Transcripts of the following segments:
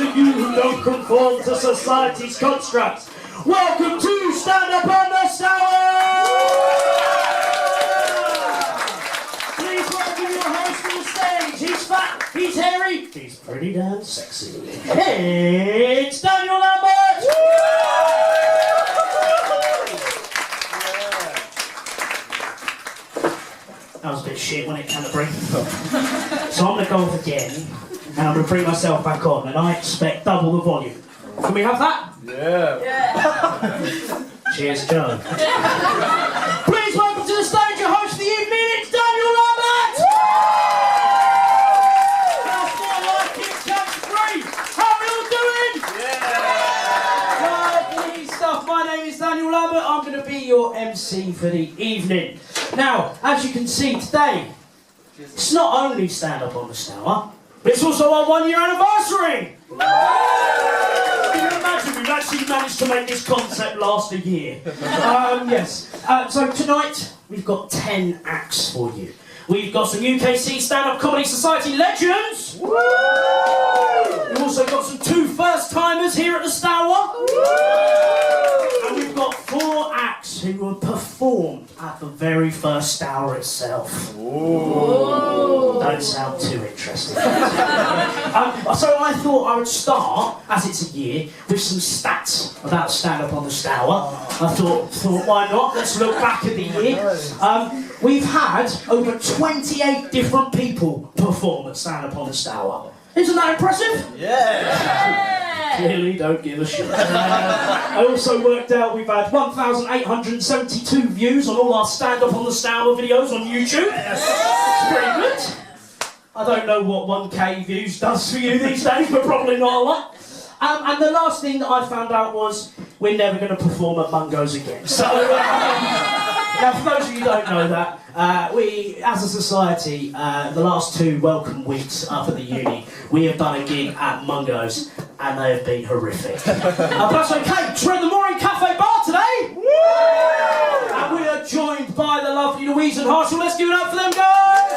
of you who don't conform to society's constructs. Welcome to Stand Up on the Stour! Please welcome your host to the stage. He's fat, he's hairy, he's pretty damn sexy. It's Daniel Lambert! That was a bit shit when it came to breathe. So I'm going to go off again, and I'm going to bring myself back on, and I expect double the volume. Can we have that? Yeah. Cheers, Joe. Please welcome to the stage your host of the evening, it's Daniel Lambert! How are you doing? Lovely stuff. My name is Daniel Lambert. I'm going to be your MC for the evening. Now, as you can see today, it's not only Stand Up on the Stour, but it's also our 1 year anniversary! Can you imagine we've actually managed to make this concept last a year? Yes. So tonight, we've got 10 acts for you. We've got some UKC Stand-Up Comedy Society legends! We've also got some 2 first-timers here at the Stour! And we've got 4 acts who have performed at the very first Stour itself. Don't sound too interesting. So I thought I would start, as it's a year, with some stats about stand-up on the Stour. I thought why not? Let's look back at the year. We've had over 28 different people perform at stand-up on the Stour. Isn't that impressive? Yeah. Clearly don't give a shit. I also worked out we've had 1,872 views on all our stand-up on the Stour videos on YouTube. It's pretty good. I don't know what 1k views does for you these days, but probably not a lot. And the last thing that I found out was we're never going to perform at Mungo's again. So, now for those of you who don't know that, we, as a society, the last 2 welcome weeks up at the uni, we have done a gig at Mungo's, and they have been horrific. But that's okay, we're at the Mooring Cafe Bar today! And we are joined by the lovely Louise and Harshall. Let's give it up for them, guys!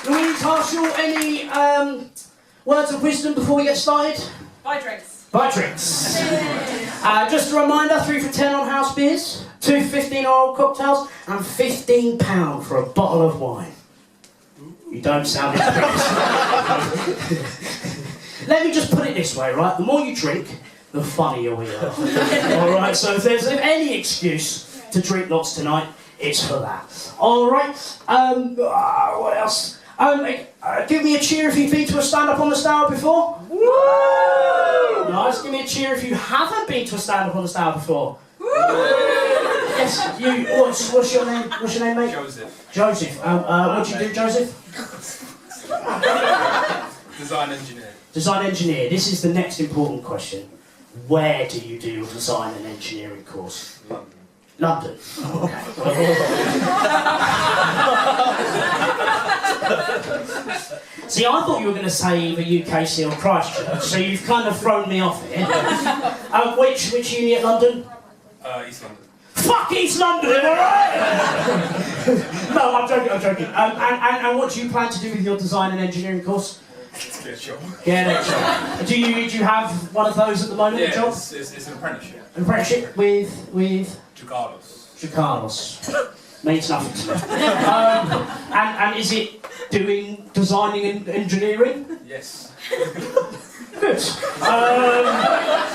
Louise, Harshall, any words of wisdom before we get started? Buy drinks. Buy drinks. Just a reminder, 3 for 10 on house beers, 2 for 15 on old cocktails, and £15 for a bottle of wine. You don't sound impressed. Let me just put it this way, right? The more you drink, the funnier we are. Alright, so if there's any excuse to drink lots tonight, it's for that. Alright, what else? Give me a cheer if you've been to a stand-up on the Stour before. Woo! Nice, give me a cheer if you haven't been to a stand-up on the Stour before. Woo! Yes, you, what's your name? What's your name, mate? Joseph. Joseph. What do you do, Joseph? Design engineer. Design engineer. This is the next important question. Where do you do your design and engineering course? London. London. Okay. See, I thought you were going to say either UKC or Christchurch, so you've kind of thrown me off here. Which uni at London? East London. Fuck East London, am I right? No, I'm joking. And what do you plan to do with your design and engineering course? Get a job. Get a job. Do you have one of those at the moment? Yeah, a job? it's an apprenticeship. An apprenticeship with Chicanos. Means nothing to me. And is it doing designing and engineering? Yes. Good.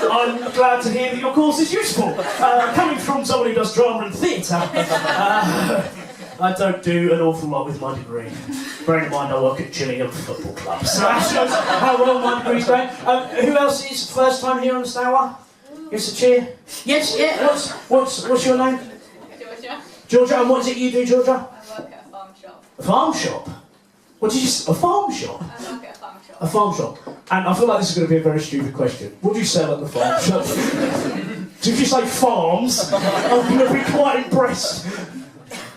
I'm glad to hear that your course is useful. Coming from someone who does drama and theatre, I don't do an awful lot with my degree. Bearing in mind I work at Gillingham Football Club, so that shows how well my degree's going. Who else is first time here on the Stour? Give us a cheer. Yes, yeah. What's your name? Georgia. Georgia, and what is it you do, Georgia? I work at a farm shop. A farm shop? What did you say? A farm shop? I work at a farm shop. A farm shop. And I feel like this is going to be a very stupid question. What do you sell at the farm shop? So if you say farms, I'm going to be quite impressed.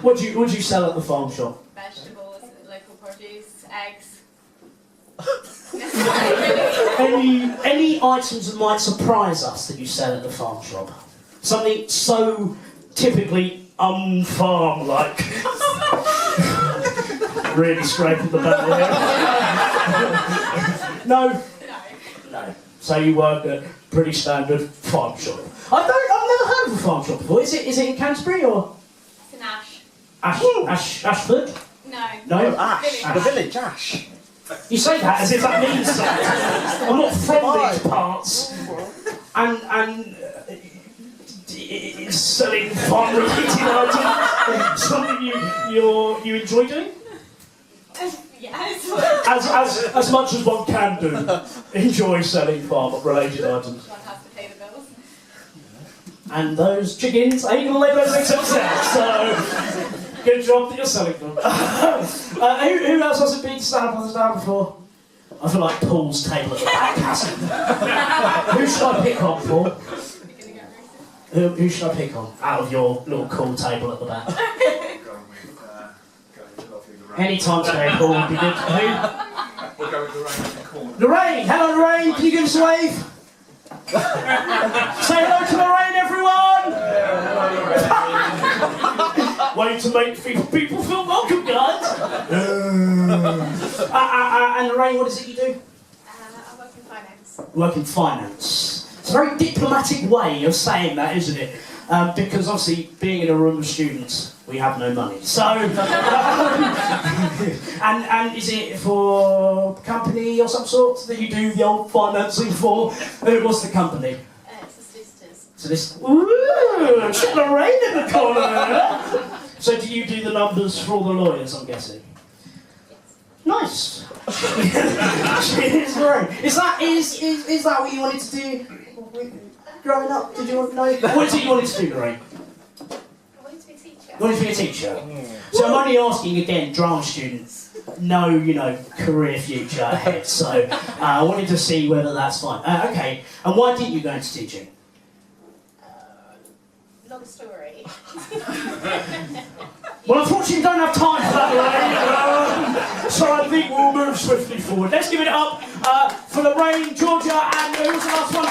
What do you sell at the farm shop? Vegetables, local produce, eggs. Any items that might surprise us that you sell at the farm shop? Something so typically unfarm-like. Really scraping the back there. No? No. No. So you work at pretty standard farm shop. I've never heard of a farm shop before. Is it in Canterbury or? It's an ash. Ashford? No. No? Ash. The village, Ash. You say that as if that means something. I'm not from these parts. And it's selling farm-related items. Something you enjoy doing? Yes. As much as one can do, enjoy selling farm-related items. One has to pay the bills. And those chickens ain't gonna lay those eggs themselves, so good job that you're selling them. Who else hasn't been to stand up on the stand before? I feel like Paul's table at the back hasn't. Who should I pick on, Paul? Who should I pick on out of your little cool table at the back? Any time today, Paul would be good. Who? We'll go with Lorraine in the corner. Lorraine! Hello, Lorraine! Can you give us a wave? Say hello to Lorraine, everyone! Way to make people feel welcome, guys! And Lorraine, what is it you do? I work in finance. Work in finance. It's a very diplomatic way of saying that, isn't it? Because obviously, being in a room of students, we have no money. So, and is it for a company or some sort that you do the old financing for? What's the company? It's the solicitors. So this, ooh, shit, Lorraine in the corner. So do you do the numbers for all the lawyers, I'm guessing? Yes. Nice. Cheers, Lorraine. Is that what you wanted to do growing up? Did you want to know? What is it you wanted to do, Lorraine? I wanted to be a teacher. You wanted to be a teacher? So I'm only asking again, drama students, no, career future ahead. So I wanted to see whether that's fine. Okay, and why didn't you go into teaching? Long story. Well, unfortunately, we don't have time for that, Lorraine. So I think we'll move swiftly forward. Let's give it up for Lorraine, Georgia, and who was the last one?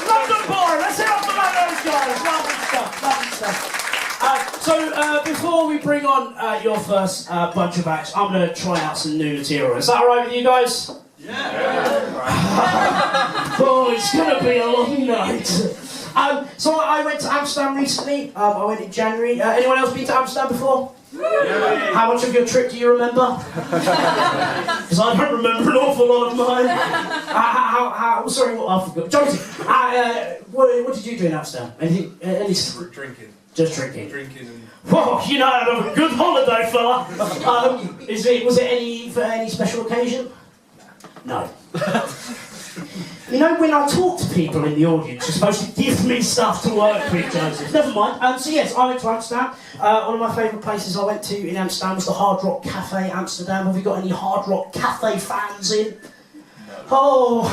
London Boy. Let's hear it up for those guys. Lovely stuff. So before we bring on your first bunch of acts, I'm going to try out some new material. Is that all right with you guys? Yeah. Oh, it's going to be a long night. So I went to Amsterdam recently. I went in January. Anyone else been to Amsterdam before? Yeah. How much of your trip do you remember? Because I don't remember an awful lot of mine. Sorry, I forgot. Josie, what did you do in Amsterdam? Anything? Drinking. Just drinking. Drinking and... Whoa, you know, I had a good holiday, fella. Was it for any special occasion? No. You know, when I talk to people in the audience, you're supposed to give me stuff to work with, Joseph. Never mind. So yes, I went to Amsterdam. One of my favourite places I went to in Amsterdam was the Hard Rock Cafe Amsterdam. Have we got any Hard Rock Cafe fans in? No. Oh,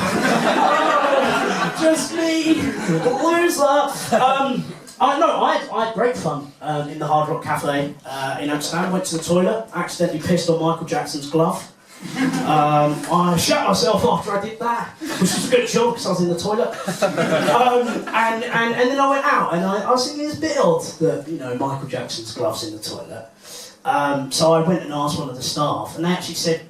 just me, loser. I had great fun in the Hard Rock Cafe in Amsterdam. Went to the toilet, accidentally pissed on Michael Jackson's glove. I shat myself after I did that, which was a good job because I was in the toilet. And then I went out and I was thinking it's a bit odd that, Michael Jackson's gloves in the toilet. So I went and asked one of the staff and they actually said,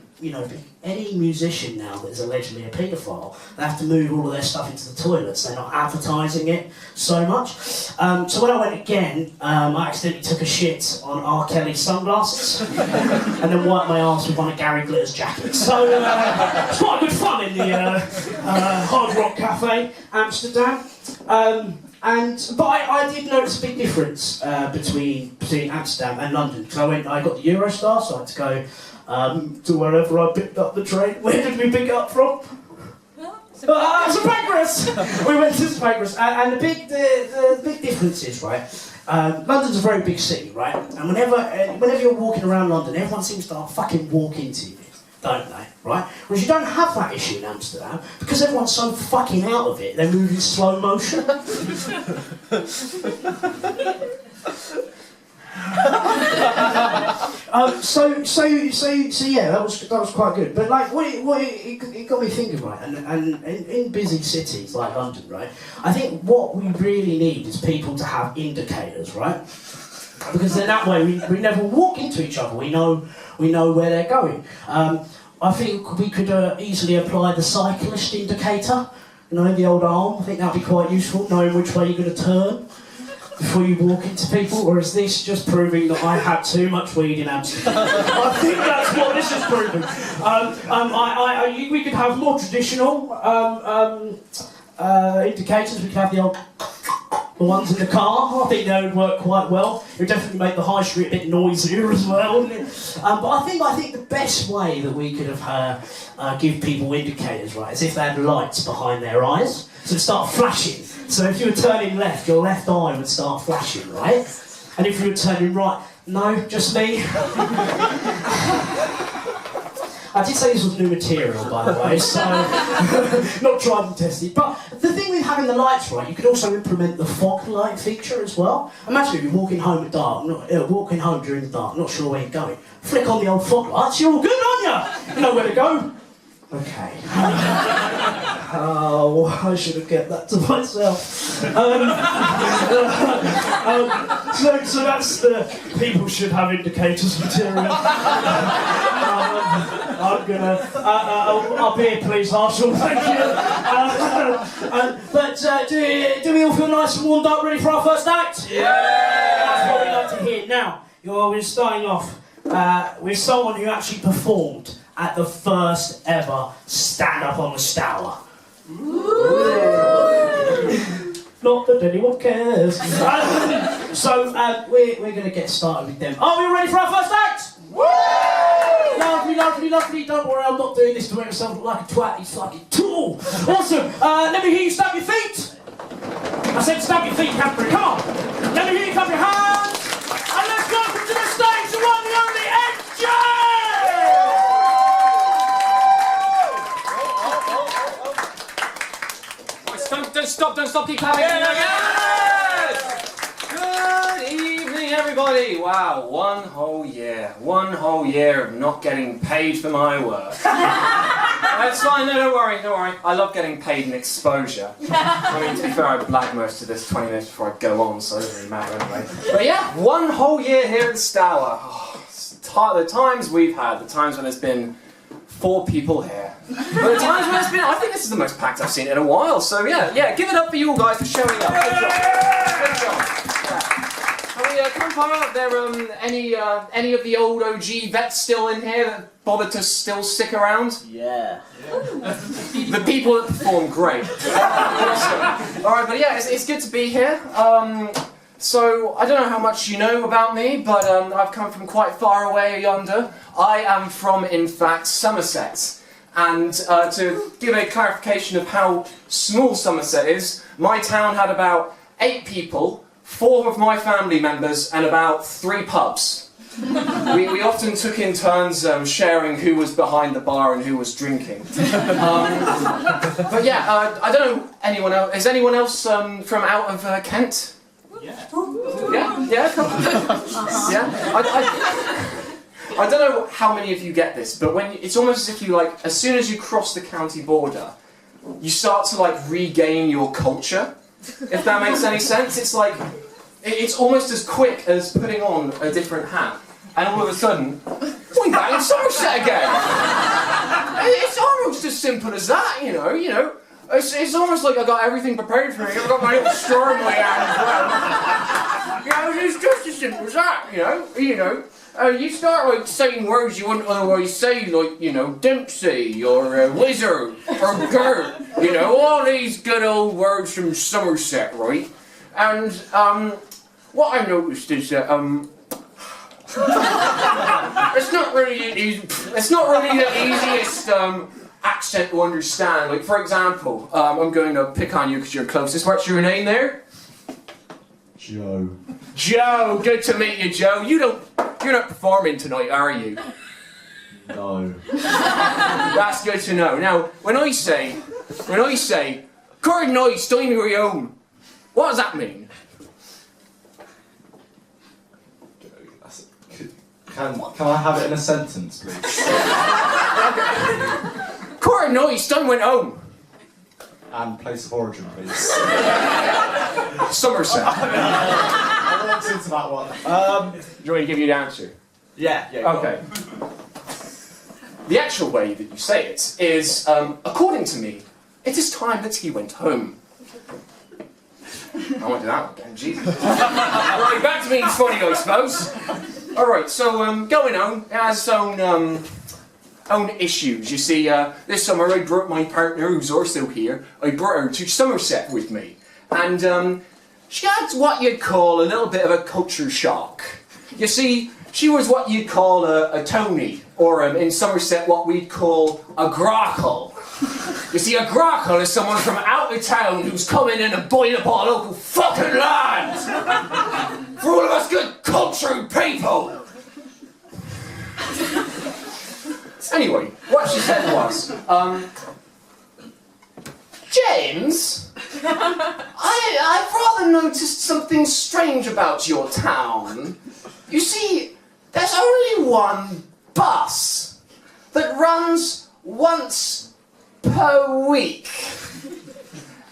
any musician now that is allegedly a paedophile, they have to move all of their stuff into the toilets. They're not advertising it so much. So when I went again, I accidentally took a shit on R. Kelly's sunglasses and then wiped my arse with one of Gary Glitter's jackets. So it's quite good fun in the Hard Rock Cafe, Amsterdam. But I did notice a big difference between Amsterdam and London because I got the Eurostar, so I had to go to wherever I picked up the train. Where did we pick up from? Spagrus! We went to Spagrus, and the big difference is, right, London's a very big city, right, and whenever you're walking around London, everyone seems to fucking walk into you, don't they, right? Whereas you don't have that issue in Amsterdam, because everyone's so fucking out of it, they move in slow motion. So yeah, that was quite good. But like, it got me thinking, right? And in busy cities like London, right? I think what we really need is people to have indicators, right? Because then that way we never walk into each other. We know where they're going. I think we could easily apply the cyclist indicator. You know, the old arm. I think that'd be quite useful, knowing which way you're going to turn before you walk into people. Or is this just proving that I had too much weed in Amsterdam? I think that's what this is proving. We could have more traditional indicators. We could have the ones in the car. I think they would work quite well. It would definitely make the high street a bit noisier as well, wouldn't it? But I think the best way that we could have give people indicators, right, is if they had lights behind their eyes, so it'd start flashing. So if you were turning left, your left eye would start flashing, right? And if you were turning right, no, just me. I did say this was new material, by the way, so not tried and tested. But the thing with having the lights, right, you could also implement the fog light feature as well. Imagine if you're walking home at dark, walking home during the dark, not sure where you're going. Flick on the old fog lights, you're all good, aren't you? You know where to go. Okay. Oh, I should have kept that to myself. So that's the people should have indicators material. I'm gonna up here, please, Marshall. Thank you. But do we all feel nice and warmed up, ready for our first act? Yeah. That's what we like to hear. Now, we're starting off with someone who actually performed at the first ever stand-up on the Stour. Not that anyone cares. So we're going to get started with them. Are we ready for our first act? Woo! Lovely, lovely, lovely. Don't worry, I'm not doing this to make myself look like a twat. It's fucking tool. Awesome. Let me hear you stamp your feet. I said stamp your feet, Catherine. Come on. Let me hear you clap your hands. And let's welcome to the stage the one, the only NJ! Don't stop, keep clapping. Yes! Good evening, everybody. Wow, one whole year of not getting paid for my work. That's fine, no, don't worry. I love getting paid in exposure. I mean, to be fair, I blag most of this 20 minutes before I go on, so it doesn't really matter anyway. But yeah, one whole year here at Stour. Oh, the times we've had, the times when there's been 4 people here. But the times when it's been, I think this is the most packed I've seen in a while. So yeah, give it up for you all guys for showing up. Good job. Good job. Yeah. I mean, come on, fire up there. Any of the old OG vets still in here that bothered to still stick around? Yeah. The people that perform, great. Awesome. All right, but yeah, it's good to be here. So, I don't know how much you know about me, but I've come from quite far away yonder. I am from, in fact, Somerset. And to give a clarification of how small Somerset is, my town had about 8 people, 4 of my family members, and about 3 pubs. We often took in turns sharing who was behind the bar and who was drinking. But yeah, I don't know anyone else. Is anyone else from out of Kent? Yeah, come on. Yeah. I don't know how many of you get this, but it's almost as if you as soon as you cross the county border, you start to regain your culture. If that makes any sense, it's it's almost as quick as putting on a different hat, and all of a sudden, we're back in Somerset again. It's almost as simple as that, you know. It's almost like I got everything prepared for me. I've got my little straw in my hand as well. It's just as simple as that, you start saying words you wouldn't otherwise say, Dempsey or wizard or Gert, all these good old words from Somerset, right? And what I noticed is that it's not really the easiest accent to understand. For example, I'm going to pick on you because you're closest. What's your name there? Joe. Joe, good to meet you, Joe. You're not performing tonight, are you? No. That's good to know. Now, when I say, "Good night, time your own," what does that mean? Can I have it in a sentence, please? Good night, time went home. And place of origin, please. Somerset. I walked into that one. Do you want me to give you the answer? Yeah. Okay. the actual way that you say it is, according to me, it is time that he went home. I won't do that again, Jesus. Right, back to being funny, I suppose. Alright, so going home, it has its own issues. You see, this summer I brought my partner, who's also here, I brought her to Somerset with me. And she had what you'd call a little bit of a culture shock. You see, she was what you'd call a Tony, or in Somerset what we'd call a grackle. You see, a grackle is someone from out of town who's coming in and buying up our local fucking land! For all of us good cultured people! Anyway, what she said was, James, I've rather noticed something strange about your town. You see, there's only one bus that runs once per week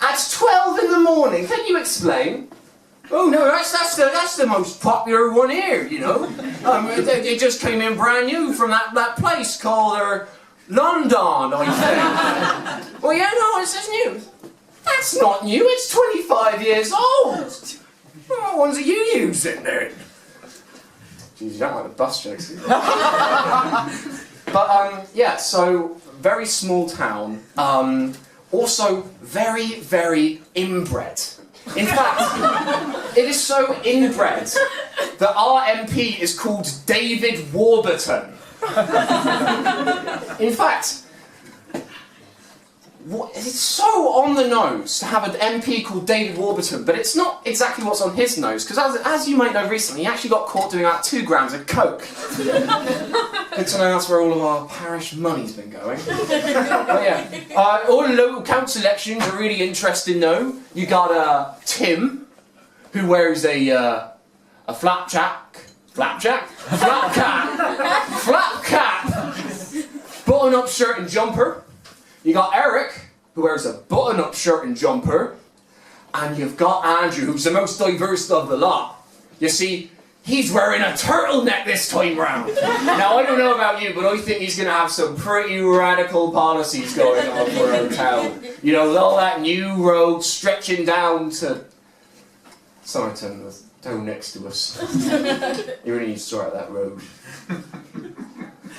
at 12 in the morning. Can you explain? Oh no, that's the most popular one here, you know. It just came in brand new from that place called London, I think. Well, yeah, no, it's new. That's not new. It's 25 years old. What ones are you using then? Jeez, you don't like the bus jokes. But yeah, so very small town. Also very, very inbred. In fact, it is so inbred that our MP is called David Warburton. In fact, it's so on the nose to have an MP called David Warburton, but it's not exactly what's on his nose, because as you might know recently, he actually got caught doing about 2 grams of coke. Good to know that's where all of our parish money's been going. But yeah, all the local council elections are really interesting though. You got Tim, who wears a flap cap, button-up shirt and jumper. You got Eric, who wears a button-up shirt and jumper, and you've got Andrew, who's the most diverse of the lot. You see, he's wearing a turtleneck this time round. Now, I don't know about you, but I think he's going to have some pretty radical policies going on for our town. You know, with all that new road stretching down to Somerton, the town next to us. You really need to sort out that road.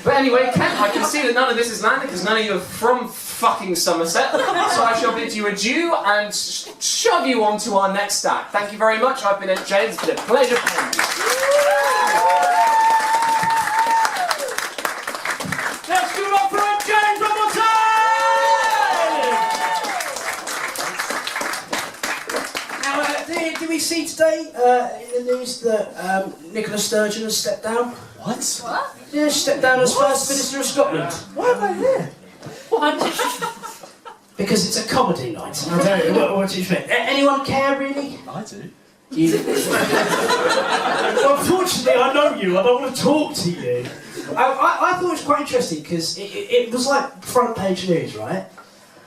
But anyway, I can see that none of this is landing because none of you are from fucking Somerset. So I shall bid you adieu and shove you on to our next act. Thank you very much. I've been Ed James. It's been a pleasure playing you. Let's give it up for Ed James one more time! Now, did we see today in the news that Nicola Sturgeon has stepped down? What? What? Yeah, she stepped down as First Minister of Scotland. Why am I here? What? Because it's a comedy night. I don't know what do you think. Anyone care, really? I do. You... Well, unfortunately, I know you. I don't want to talk to you. I thought it was quite interesting because it was like front page news, right?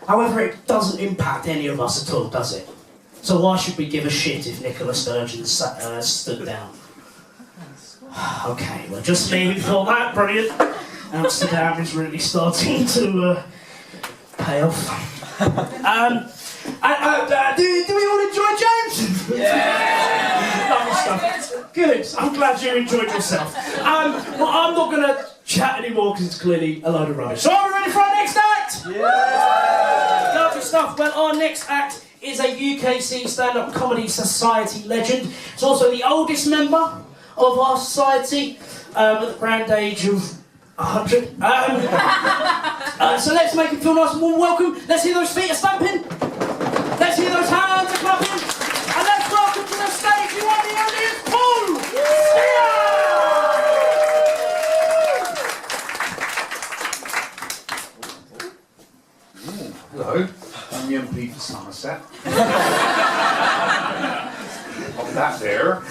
However, it doesn't impact any of us at all, does it? So why should we give a shit if Nicola Sturgeon stood down? Okay, well, just me who thought that. Brilliant. Amsterdam is really starting to pay off. Do we all enjoy James? Yeah! Lovely stuff. Good. I'm glad you enjoyed yourself. Well, I'm not going to chat anymore because it's clearly a load of rubbish. So are we ready for our next act? Yeah! Lovely stuff. Well, our next act is a UKC Stand-Up Comedy Society legend. It's also the oldest member of our society at the grand age of 100. So let's make him feel nice and warm. Welcome. Let's hear those feet are stamping. Let's hear those hands are clapping. And let's welcome to the stage the one and only is Paul Hello, I'm the MP for Somerset. Pop that there.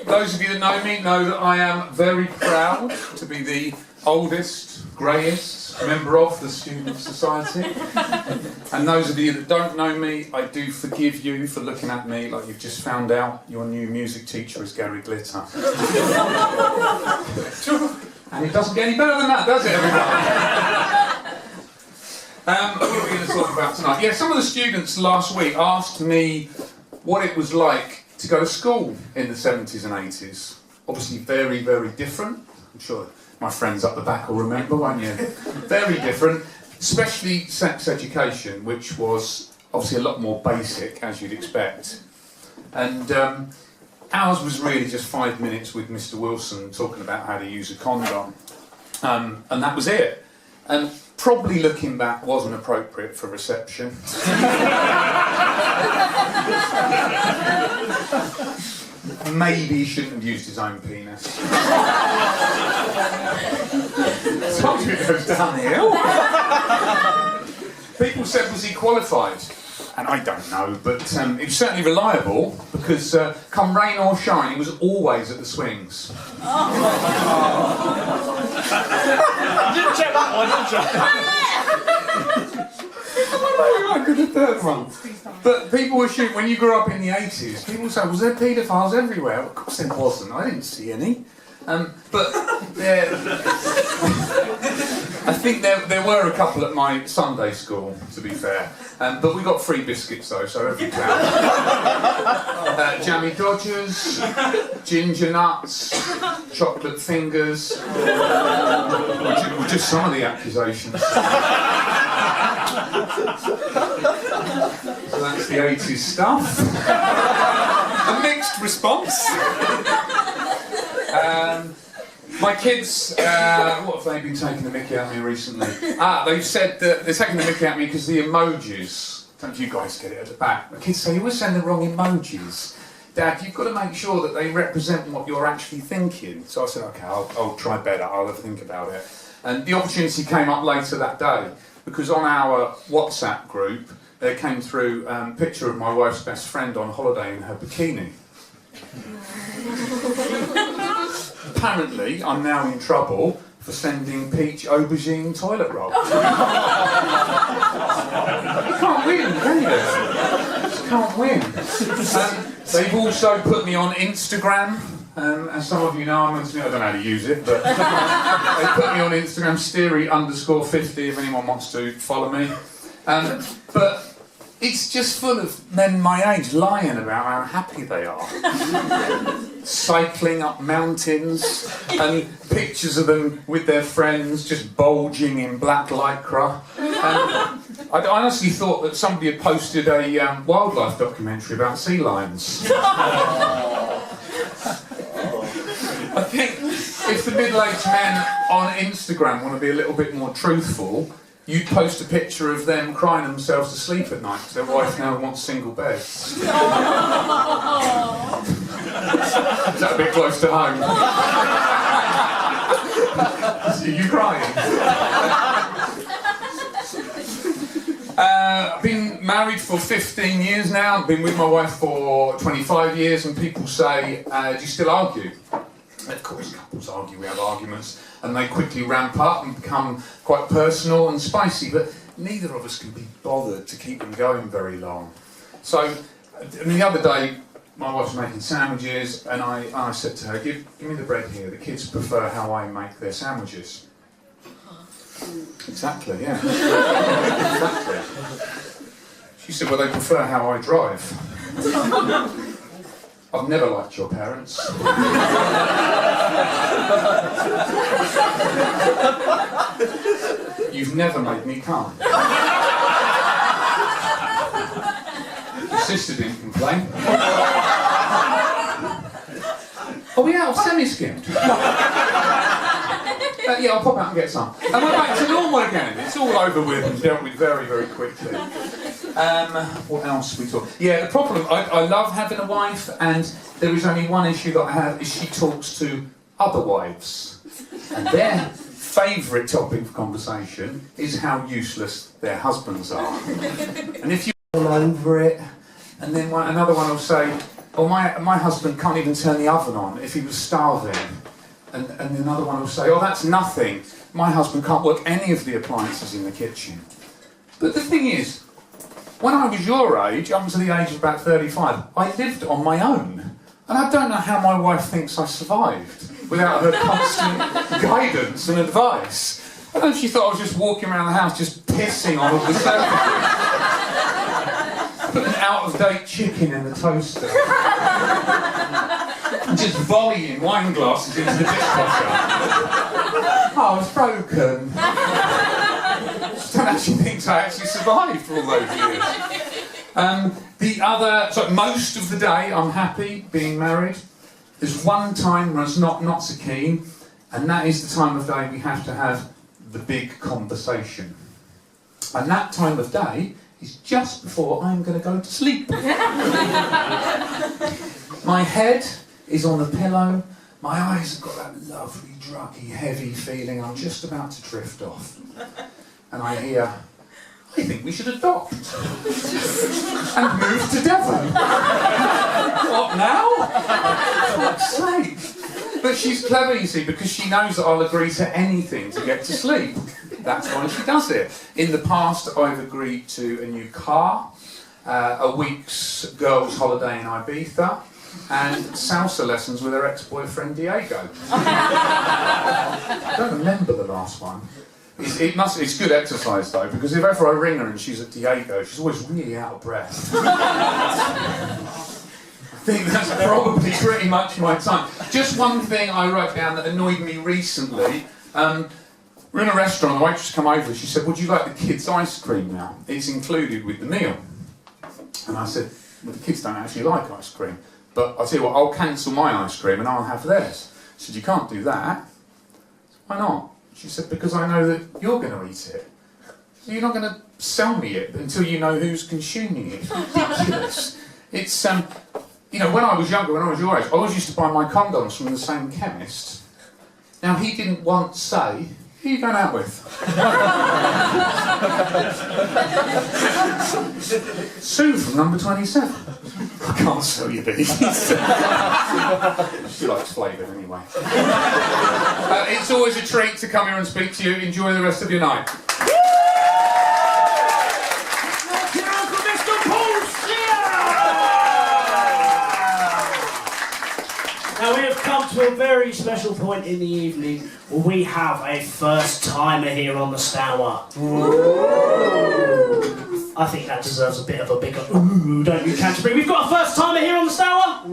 Those of you that know me know that I am very proud to be the oldest, greyest member of the Student Society. And those of you that don't know me, I do forgive you for looking at me like you've just found out your new music teacher is Gary Glitter. And it doesn't get any better than that, does it, everybody? What are we going to talk about tonight? Yeah, some of the students last week asked me what it was like to go to school in the 70s and 80s. Obviously very, very different. I'm sure my friends up the back will remember, won't you? Very different, especially sex education, which was obviously a lot more basic, as you'd expect. And ours was really just 5 minutes with Mr. Wilson talking about how to use a condom. And that was it. And probably looking back wasn't appropriate for reception. Maybe he shouldn't have used his own penis. Told you it goes downhill. People said, was he qualified? And I don't know, but he was certainly reliable because come rain or shine, he was always at the swings. You didn't check that one, did you? I got the third one. But people assume, when you grew up in the 80s, people say, was there paedophiles everywhere? Of course there wasn't, I didn't see any. But I think there were a couple at my Sunday school, to be fair. But we got free biscuits though, so every town. Jammy Dodgers, ginger nuts, chocolate fingers. Were just some of the accusations. So that's the 80s stuff. A mixed response. My kids, what have they been taking the mickey out of me recently? They've said that they're taking the mickey out of me because the emojis. Don't you guys get it at the back? The kids say, you always send the wrong emojis. Dad, you've got to make sure that they represent what you're actually thinking. So I said, okay, I'll try better, I'll have a think about it. And the opportunity came up later that day, because on our WhatsApp group, there came through a picture of my wife's best friend on holiday in her bikini. Apparently, I'm now in trouble for sending peach aubergine toilet roll. You can't win, can you? You can't win. They've also put me on Instagram. As some of you know, I don't know how to use it, but they put me on Instagram, Steery_50, if anyone wants to follow me. But it's just full of men my age lying about how happy they are. Cycling up mountains, and pictures of them with their friends just bulging in black lycra. I honestly thought that somebody had posted a wildlife documentary about sea lions. I think if the middle-aged men on Instagram want to be a little bit more truthful, you'd post a picture of them crying themselves to sleep at night because their wife now wants single beds. Is that a bit close to home? See you crying. I've been married for 15 years now. I've been with my wife for 25 years, and people say, do you still argue? Of course, couples argue, we have arguments, and they quickly ramp up and become quite personal and spicy, but neither of us can be bothered to keep them going very long. So, the other day, my wife was making sandwiches, and I said to her, give me the bread here, the kids prefer how I make their sandwiches. Exactly, yeah. Exactly. She said, well, they prefer how I drive. I've never liked your parents. You've never made me come. Your sister didn't complain. Are we out of semi-skimmed? Yeah, I'll pop out and get some. And we're back to normal again. It's all over with and dealt with very, very quickly. What else we talk? Yeah, the problem, I love having a wife, and there is only one issue that I have, is she talks to other wives. And their favourite topic of conversation is how useless their husbands are. And if you're all over it, and then another one will say, oh, my husband can't even turn the oven on if he was starving. And another one will say, oh, that's nothing. My husband can't work any of the appliances in the kitchen. But the thing is, when I was your age, up to the age of about 35, I lived on my own. And I don't know how my wife thinks I survived. without her constant guidance and advice. I don't know if she thought I was just walking around the house just pissing on all the surfaces. Put an out-of-date chicken in the toaster. And just volleying wine glasses into the dishwasher. Oh, it's broken. I just don't actually think I actually survived for all those years. So most of the day I'm happy being married. There's one time where I'm not so keen, and that is the time of day we have to have the big conversation. And that time of day is just before I'm going to go to sleep. My head is on the pillow, my eyes have got that lovely, druggy, heavy feeling I'm just about to drift off. And I hear, I think we should adopt. And move to Devon. What now? For fuck's sake. But she's clever, you see, because she knows that I'll agree to anything to get to sleep. That's why she does it. In the past, I've agreed to a new car, a week's girls' holiday in Ibiza, and salsa lessons with her ex-boyfriend Diego. I don't remember the last one. It's good exercise though, because if ever I ring her and she's at Diego, she's always really out of breath. I think that's probably pretty much my time. Just one thing I wrote down that annoyed me recently. We're in a restaurant, the waitress come over, she said, would you like the kids' ice cream now? It's included with the meal. And I said, well, the kids don't actually like ice cream, but I'll tell you what, I'll cancel my ice cream and I'll have theirs. She said, you can't do that. Why not? She said, because I know that you're going to eat it. So you're not going to sell me it until you know who's consuming it. It's ridiculous. It's, when I was younger, when I was your age, I always used to buy my condoms from the same chemist. Now, he didn't once say, who are you going out with? Sue from number 27. I can't sell you these. She likes flavoured anyway. It's always a treat to come here and speak to you. Enjoy the rest of your night. Now we have come to a very special point in the evening where we have a first timer here on the Stour. I think that deserves a bit of a bigger ooh, don't you, Canterbury? We've got a first timer here on the Stour.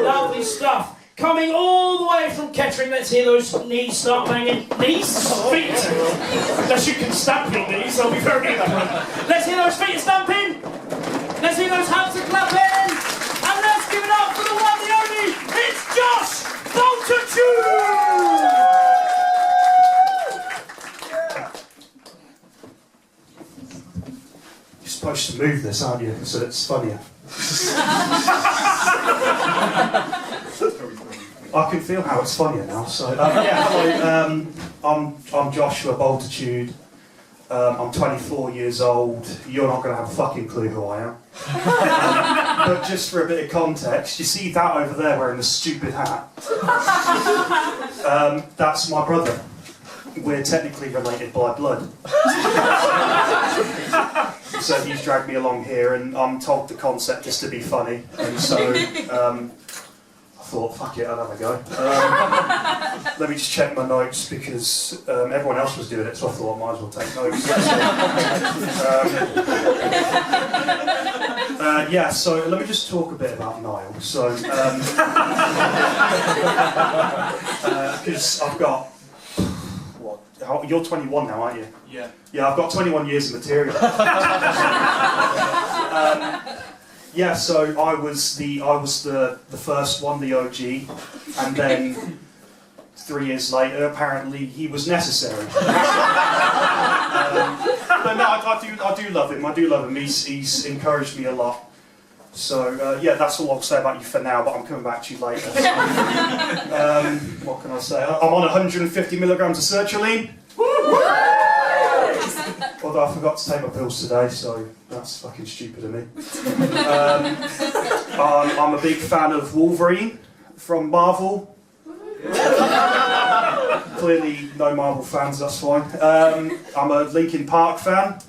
Lovely stuff. Coming all the way from Kettering. Let's hear those knees start banging. Knees? Feet. Unless you can stamp your knees, I'll be very happy. Let's hear those feet stamping. Let's hear those hands clapping. And let's give it up for the one, the only, it's Josh Boltitude! You're supposed to move this, aren't you? So it's funnier. I can feel how it's funnier now. So hello. I'm Joshua Boltitude. I'm 24 years old. You're not going to have a fucking clue who I am. But just for a bit of context, you see that over there wearing the stupid hat? That's my brother. We're technically related by blood. So he's dragged me along here, and I'm told the concept is to be funny. And so I thought, fuck it, I'll have a go. Let me just check my notes, because everyone else was doing it, so I thought I might as well take notes. So let me just talk a bit about Niall. So, because I've got, you're 21 now, aren't you? Yeah. Yeah, I've got 21 years of material. So I was the first one, the OG, and then 3 years later, apparently he was necessary. I do love him. I do love him. He's encouraged me a lot. So that's all I'll say about you for now. But I'm coming back to you later. What can I say? I'm on 150 milligrams of sertraline. Although I forgot to take my pills today, so that's fucking stupid of me. I'm a big fan of Wolverine from Marvel. Clearly, no Marvel fans, that's fine. I'm a Linkin Park fan.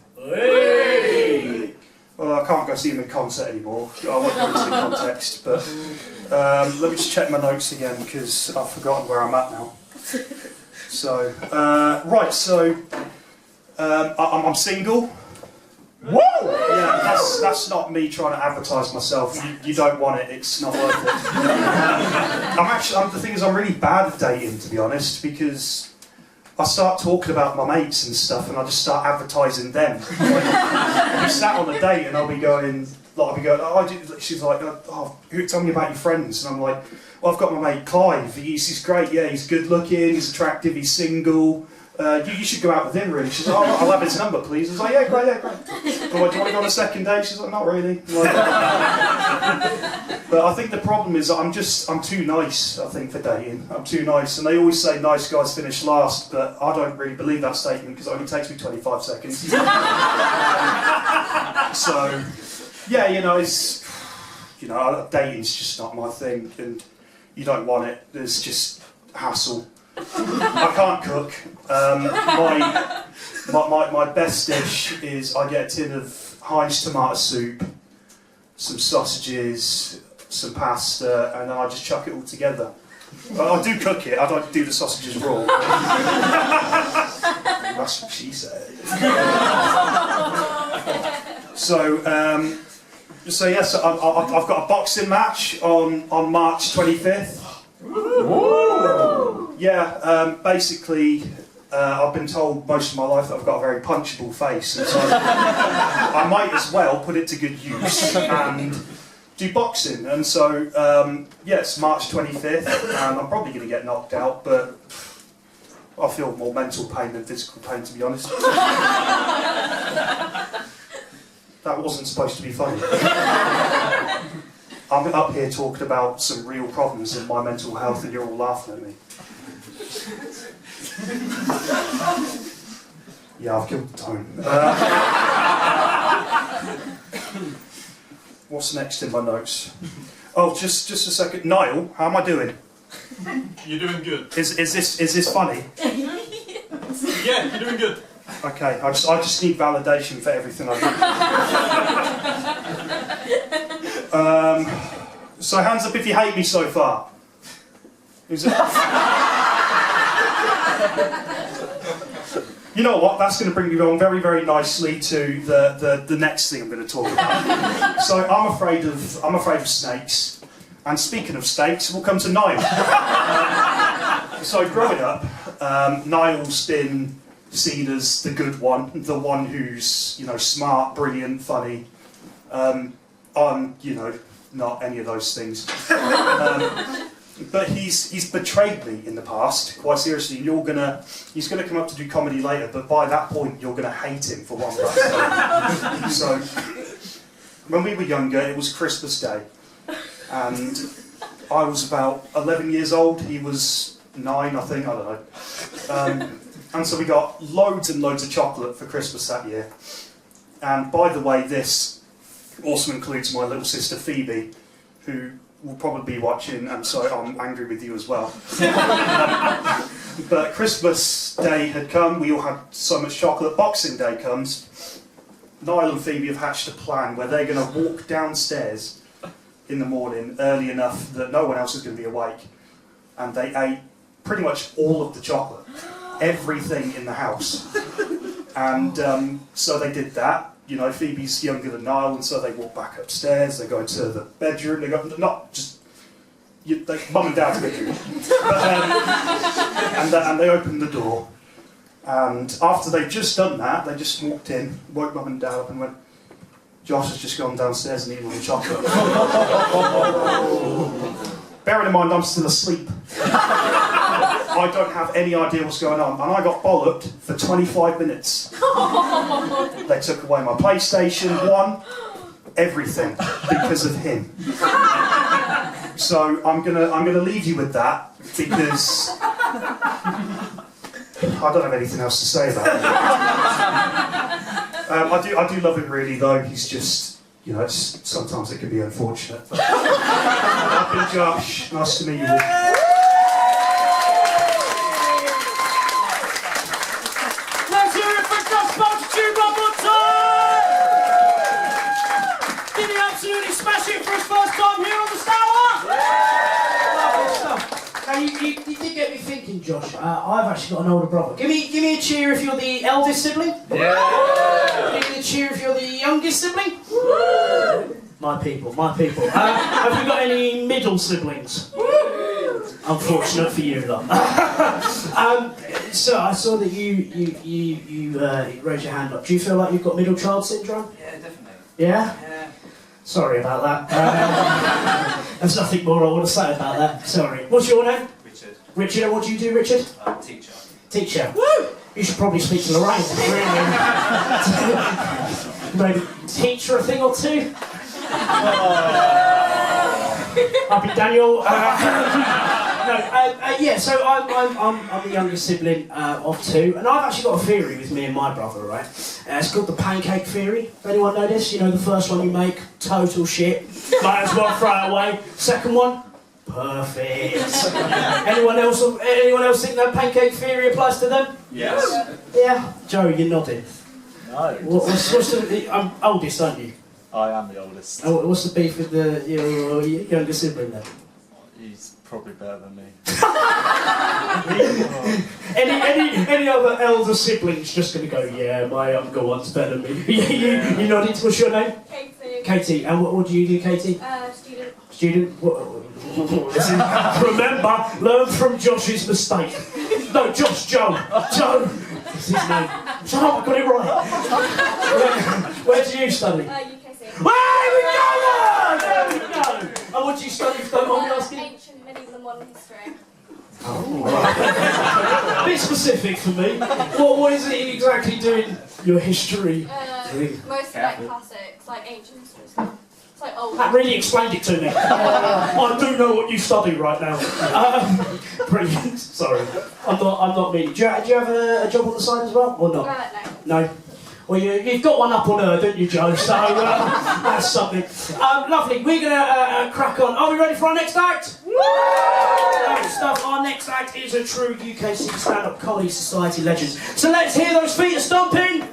Well, I can't go see them in concert anymore. I won't go into the context, but let me just check my notes again because I've forgotten where I'm at now. So, right, so I'm single. Woo! Yeah, that's not me trying to advertise myself. You don't want it, it's not worth it. The thing is, I'm really bad at dating, to be honest, because I start talking about my mates and stuff, and I just start advertising them. I'll be sat on a date, and I'll be going, oh, she's like, oh, tell me about your friends, and I'm like, well, I've got my mate Clive. He's great. Yeah, he's good looking, he's attractive, he's single. You should go out with him, really. She's like, oh, I'll have his number, please. I was like, yeah, great. I'm like, do you want to go on a second date? She's like, not really. Like, but I think the problem is I'm too nice, I think, for dating. I'm too nice. And they always say nice guys finish last, but I don't really believe that statement because it only takes me 25 seconds. So, yeah, dating's just not my thing, and you don't want it. There's just hassle. I can't cook. My best dish is I get a tin of Heinz tomato soup, some sausages, some pasta, and then I just chuck it all together. I do cook it, I don't do the sausages raw. That's what she said. So yes, I've got a boxing match on March 25th. Woo! Yeah, basically, I've been told most of my life that I've got a very punchable face, and so I might as well put it to good use and do boxing. And so, yes, March 25th, and I'm probably going to get knocked out, but I feel more mental pain than physical pain, to be honest. That wasn't supposed to be funny. I'm up here talking about some real problems in my mental health and you're all laughing at me. Yeah, I've killed the tone. What's next in my notes? Oh, just a second. Niall, how am I doing? You're doing good. Is this funny? Yeah, you're doing good. Okay, I just need validation for everything I do. So hands up if you hate me so far. Is it? You know what? That's going to bring me on very, very nicely to the next thing I'm going to talk about. So I'm afraid of snakes. And speaking of snakes, we'll come to Niall. So growing up, Niall's been seen as the good one, the one who's smart, brilliant, funny. I'm not any of those things. But he's betrayed me in the past, quite seriously. He's gonna come up to do comedy later, but by that point you're gonna hate him for one reason. So when we were younger, it was Christmas Day, and I was about 11 years old. He was 9, I think. I don't know. And so we got loads and loads of chocolate for Christmas that year. And by the way, this also includes my little sister Phoebe, who will probably be watching, and so I'm angry with you as well. But Christmas Day had come, we all had so much chocolate. Boxing Day comes. Niall and Phoebe have hatched a plan where they're going to walk downstairs in the morning early enough that no one else is going to be awake. And they ate pretty much all of the chocolate. Everything in the house. And so they did that. Phoebe's younger than Niall, and so they walk back upstairs, they go into the bedroom, they go, mum and dad's bedroom. And they opened the door. And after they'd just done that, they just walked in, woke mum and dad up and went, Josh has just gone downstairs and eaten all the chocolate. Bearing in mind I'm still asleep. I don't have any idea what's going on, and I got bollocked for 25 minutes. They took away my PlayStation 1, everything, because of him. So I'm gonna leave you with that, because I don't have anything else to say about it. I do love him really, though. He's just, sometimes it can be unfortunate. But I've been Josh. Nice to meet you all. Did he absolutely smash it for his first time here on the Stour? you did get me thinking, Josh. I've actually got an older brother. Give me a cheer if you're the eldest sibling. Yeah. Give me a cheer if you're the youngest sibling. My people, my people. Have you got any middle siblings? Unfortunate for you, lot. So I saw that you raised your hand up. Do you feel like you've got middle child syndrome? Yeah, definitely. Yeah? Yeah. Sorry about that. There's nothing more I want to say about that. Sorry. What's your name? Richard. Richard. And what do you do, Richard? Teacher. Teacher. Woo! You should probably speak to Lorraine. Really. Maybe teach her a thing or two. I'll be Daniel. Yeah, so I'm the youngest sibling of two, and I've actually got a theory with me and my brother, right? It's called the pancake theory. Anyone know this? You know, the first one you make, total shit. Might as well throw it away. Second one, perfect. Anyone else think that pancake theory applies to them? Yes. Yeah. Joe, you're nodding. No. What's the? I'm oldest, aren't you? I am the oldest. Oh, what's the beef with your younger sibling then? He's probably better than me. Any other elder siblings just going to go, yeah, my younger one's better than me. you nodded. What's your name? Katie. Katie. And what do you do, Katie? Student. Student? Listen, remember, learn from Josh's mistake. No, Joe. That's his name. Shut up, I got it right. Where do you study? UKC. There we go! And what do you study, if you don't mind me asking? Ancient medieval and modern history. A bit specific for me. What is it exactly doing your history? Mostly like classics, like ancient history stuff. It's like old. That really explained it to me. I do know what you study right now. Brilliant. Sorry, I'm not meaning. Do you have a job on the side as well, or not? No. No. Well, you've got one up on her, don't you, Joe? So that's something. Lovely. We're gonna crack on. Are we ready for our next act? Lovely stuff. Our next act is a true UKC stand-up comedy society legend. So let's hear those feet stomping.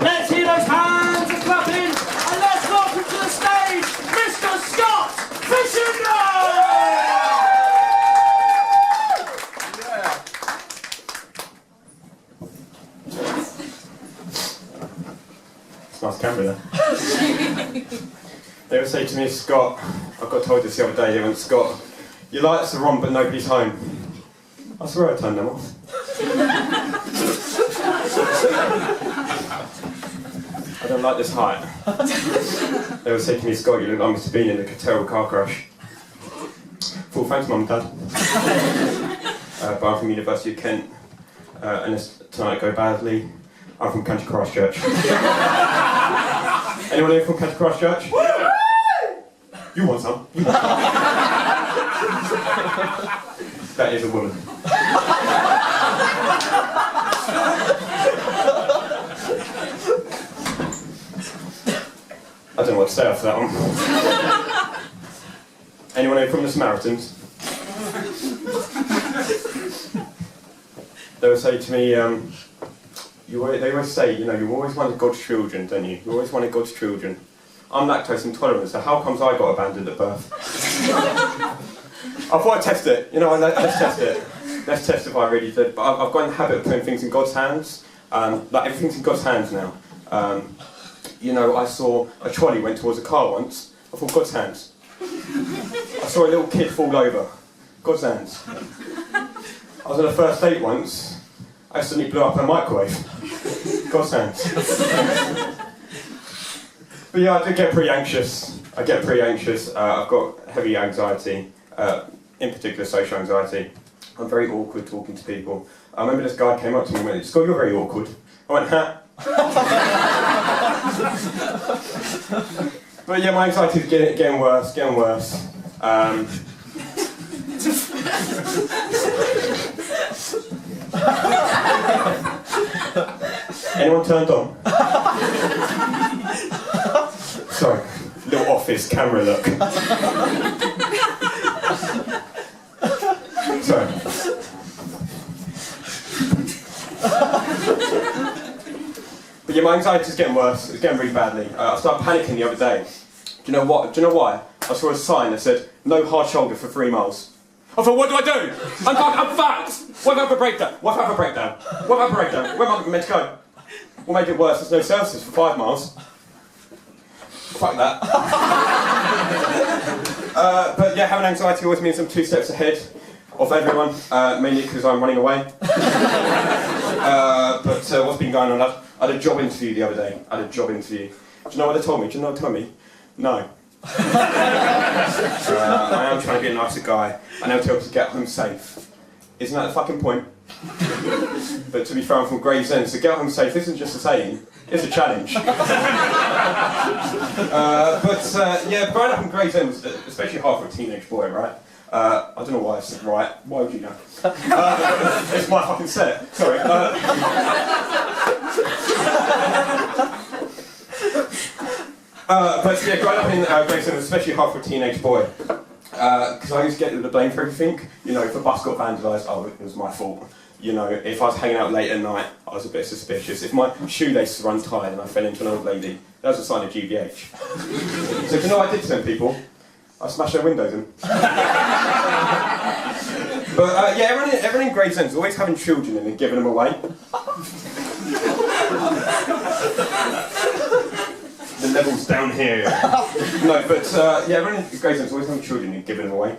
Let's hear those hands clapping. And let's welcome to the stage, Mr. Scott Fisher. Nice camera there. They would say to me, Scott, I got told this the other day, they went, Scott, your lights are on but nobody's home. I swear I turned them off. I don't like this height. They would say to me, Scott, you look like Mr. Bean in a terrible car crash. Full thanks, Mum and Dad. But I'm from University of Kent, and this tonight go badly. I'm from County Christchurch. Anyone here from County Christchurch? You want some? That is a woman. I don't know what to say after that one. Anyone here from the Samaritans? They would say to me, they always say, you know, you always wanted God's children, don't you? You always wanted God's children. I'm lactose intolerant, so how comes I got abandoned at birth? I thought I'd test it, you know, let's test it. Let's test if I really did. But I've got in the habit of putting things in God's hands. Like everything's in God's hands now. You know, I saw a trolley went towards a car once. I thought, God's hands. I saw a little kid fall over. God's hands. I was on a first date once. I accidentally blew up a microwave. God's hands. But yeah, I do get pretty anxious. I've got heavy anxiety, in particular social anxiety. I'm very awkward talking to people. I remember this guy came up to me and went, Scott, you're very awkward. I went, huh? But yeah, my anxiety is getting worse. Anyone turned on? Sorry, little office camera look. Sorry. But yeah, my anxiety is getting worse. It's getting really badly. I started panicking the other day. Do you know what? Do you know why? I saw a sign that said, no hard shoulder for 3 miles. I thought, what do I do? I'm fucked. What if I have a breakdown? What if I have a breakdown? What if I have a breakdown? Where am I meant to go? What made it worse? There's no services for 5 miles. Fuck that. But yeah, having anxiety always means I'm 2 steps ahead of everyone, mainly because I'm running away. But what's been going on? I had a job interview the other day. Do you know what they told me? No. I am trying to be a nicer guy. I never tell people to get home safe. Isn't that the fucking point? But to be fair, I'm from Gravesend, so get home safe isn't just a saying, it's a challenge. Yeah, growing up in Gravesend, especially hard for a teenage boy, right? I don't know why I said right. Why would you know? It's my fucking set. Sorry. But yeah, growing up in Gravesend was especially hard for a teenage boy. Because I used to get the blame for everything. You know, if a bus got vandalised, oh, it was my fault. You know, if I was hanging out late at night, I was a bit suspicious. If my shoelaces were untied and I fell into an old lady, that was a sign of GBH. So do you know what I did to them people? I smashed their windows in. But yeah, everyone in Gravesend is always having children and then giving them away. The level's down here. No, but yeah, everyone in Gravesend is always having children and giving them away.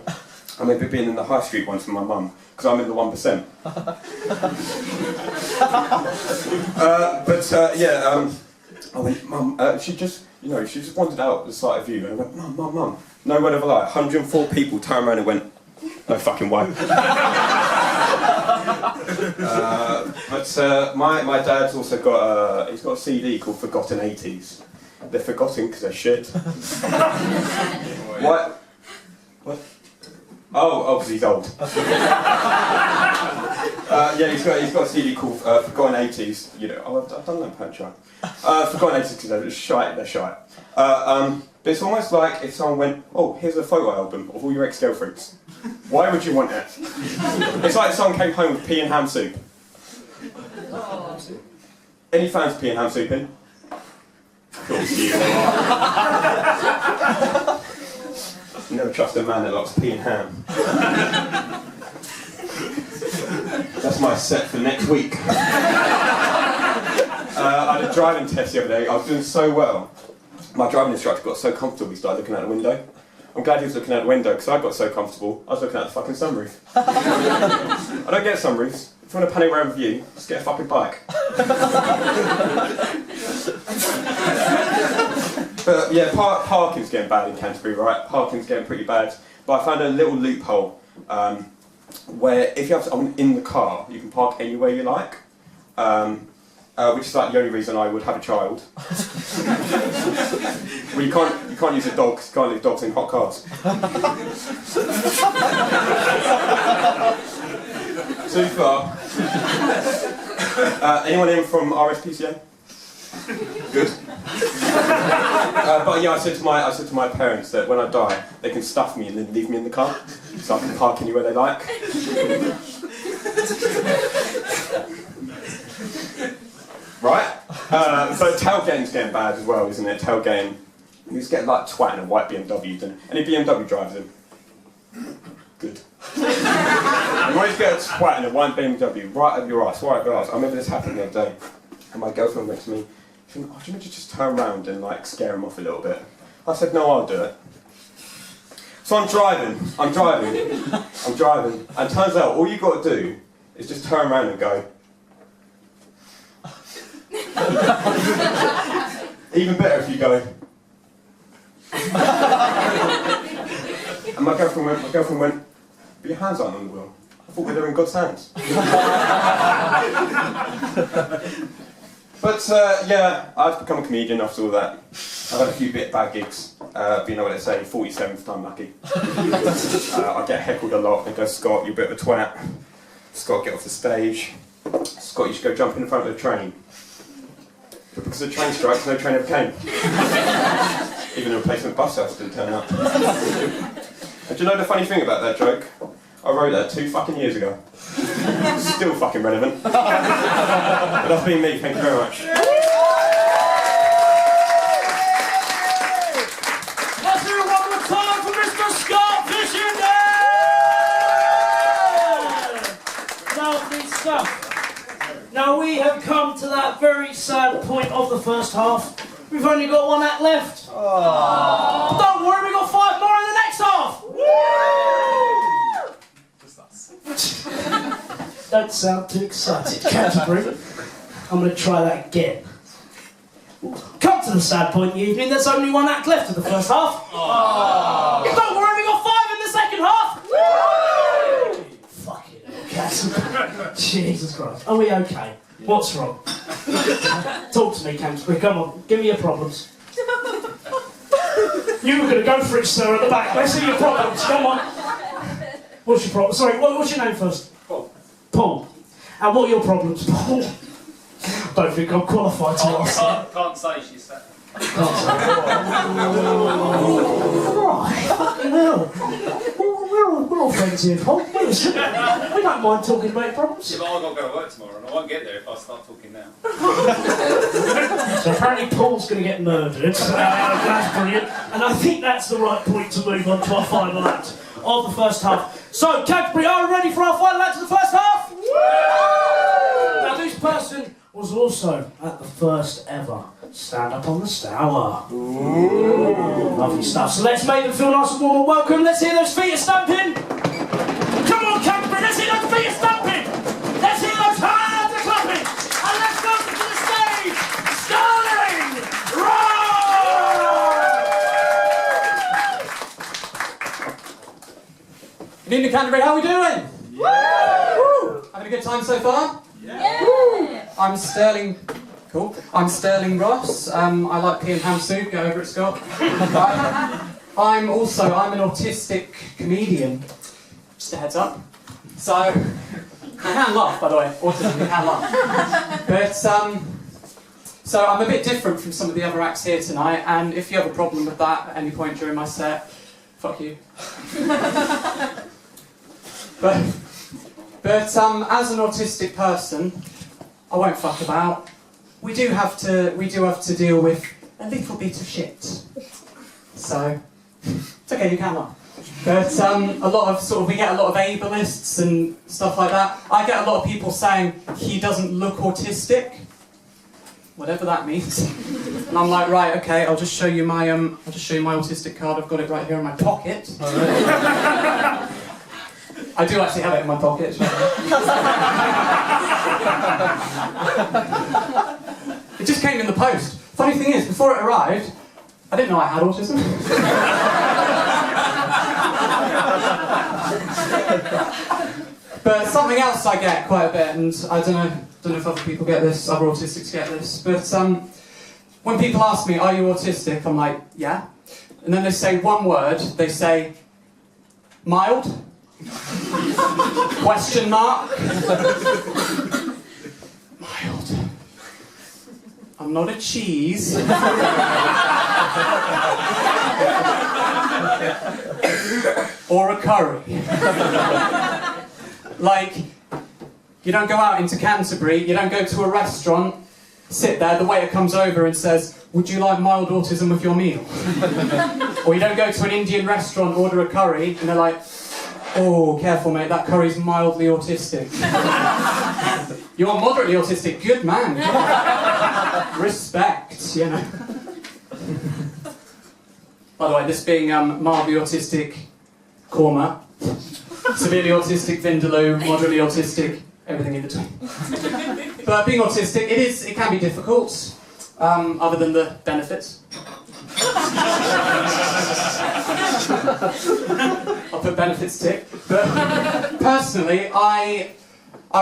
I remember being in the high street once with my mum, because I'm in the 1%. I went, Mum, she just wandered out the sight of you, and I went, Mum, no word of a lie, 104 people turned around and went, no fucking way. My dad's also got he's got a CD called Forgotten 80s. They're forgotten because they're shit. What? Oh, because he's old. Yeah, he's got a CD called Forgotten 80s. You know, I've done that punch right. Forgotten 80s because they're shite. But it's almost like if someone went, oh, here's a photo album of all your ex-girlfriends. Why would you want it? It's like if someone came home with pea and ham soup. Any fans of pea and ham soup in? Of course you are. Never trust a man that likes pea and ham. That's my set for next week. I had a driving test the other day. I was doing so well. My driving instructor got so comfortable he started looking out the window. I'm glad he was looking out the window because I got so comfortable I was looking out the fucking sunroof. I don't get sunroofs. If you want a panoramic view, just get a fucking bike. But yeah, parking's getting bad in Canterbury, right? Parking's getting pretty bad. But I found a little loophole where if you have someone in the car, you can park anywhere you like. Which is like the only reason I would have a child. Well, you can't use a dog, 'cause you can't leave dogs in hot cars. Too far. Anyone in from RSPCA? Good. But yeah, I said to my parents that when I die, they can stuff me and then leave me in the car, so I can park anywhere they like. Right? So tailgating's getting bad as well, isn't it? Tailgating. You just get like twat in a white BMW. Any BMW drivers in? Good. You always get a twat in a white BMW right up your ass, right up your ass. I remember this happened the other day, and my girlfriend went to me, she went, oh, do you want to just turn around and like scare him off a little bit? I said, no, I'll do it. So I'm driving, and turns out all you got to do is just turn around and go. Even better if you go. And my girlfriend went, but your hands aren't on the wheel. I thought we were in God's hands. But yeah, I've become a comedian after all that. I've had a few bad gigs, but you know what they say, 47th time lucky. I get heckled a lot. They go, Scott, you're a bit of a twat. Scott, get off the stage. Scott, you should go jump in front of the train. But because of the train strikes, no train ever came. Even the replacement bus house didn't turn up. And do you know the funny thing about that joke? I wrote that 2 fucking years ago. Still fucking relevant. But that's been me, thank you very much. Let's do it one more time for Mr. Scott Fishenden! Lovely stuff. Now we have come to that very sad point of the first half. We've only got one act left. But don't worry, we've got 5 more in the next half. Don't sound too excited, Canterbury. I'm going to try that again. Come to the sad point in the evening, there's only one act left of the first half. Don't worry, we've got 5 in the second half. Fucking hell, Canterbury. Jesus Christ. Are we okay? What's wrong? Talk to me, Canterbury. Come on, give me your problems. You were going to go for it, sir, at the back. Let's see your problems. Come on. What's your problem? Sorry, what's your name first? Paul. Paul. And what are your problems, Paul? Don't think I'm qualified to ask that. Can't say she's fat. Right, fucking hell. We're all friends here, Paul. We don't mind talking about your problems. Yeah, but I've got to go to work tomorrow and I won't get there if I start talking now. So apparently Paul's going to get murdered. That's brilliant. And I think that's the right point to move on to our final act of the first half. So, Canterbury, are we ready for our final act of the first half? Now, this person was also at the first ever stand-up on the Stour. Lovely stuff. So let's make them feel nice and warm and welcome. Let's hear those feet stamping. Come on, Canterbury, let's hear those feet stamping. Let's hear those hands clapping. And let's welcome to the stage, Starling Ross! Good evening, Canterbury. How are we doing? Woo! Having a good time so far? Yeah. I'm Sterling. Cool. I'm Sterling Ross. I like pea and ham soup. Go over it, Scott. I'm an autistic comedian. Just a heads up. So I can laugh, by the way. Autism, you can laugh. But so I'm a bit different from some of the other acts here tonight. And if you have a problem with that at any point during my set, fuck you. But as an autistic person, I won't fuck about. We do have to deal with a little bit of shit. So it's okay, you can laugh. But we get a lot of ableists and stuff like that. I get a lot of people saying he doesn't look autistic, whatever that means. And I'm like, right, okay, I'll just show you my autistic card. I've got it right here in my pocket. I do actually have it in my pocket. It just came in the post. Funny thing is, before it arrived, I didn't know I had autism. But something else I get quite a bit, and I don't know if other people get this, other autistics get this, but when people ask me, are you autistic? I'm like, yeah. And then they say one word, they say, mild? Question mark? Mild. I'm not a cheese. Or a curry. Like, you don't go out into Canterbury, you don't go to a restaurant, sit there, the waiter comes over and says, would you like mild autism with your meal? Or you don't go to an Indian restaurant, order a curry, and they're like, oh, careful mate, that curry's mildly autistic. You're moderately autistic, good man. Respect, you know. By the way, this being mildly autistic, Korma, severely autistic, Vindaloo, moderately autistic, everything in between. But being autistic, it can be difficult, other than the benefits. I'll put benefits tick. But personally, I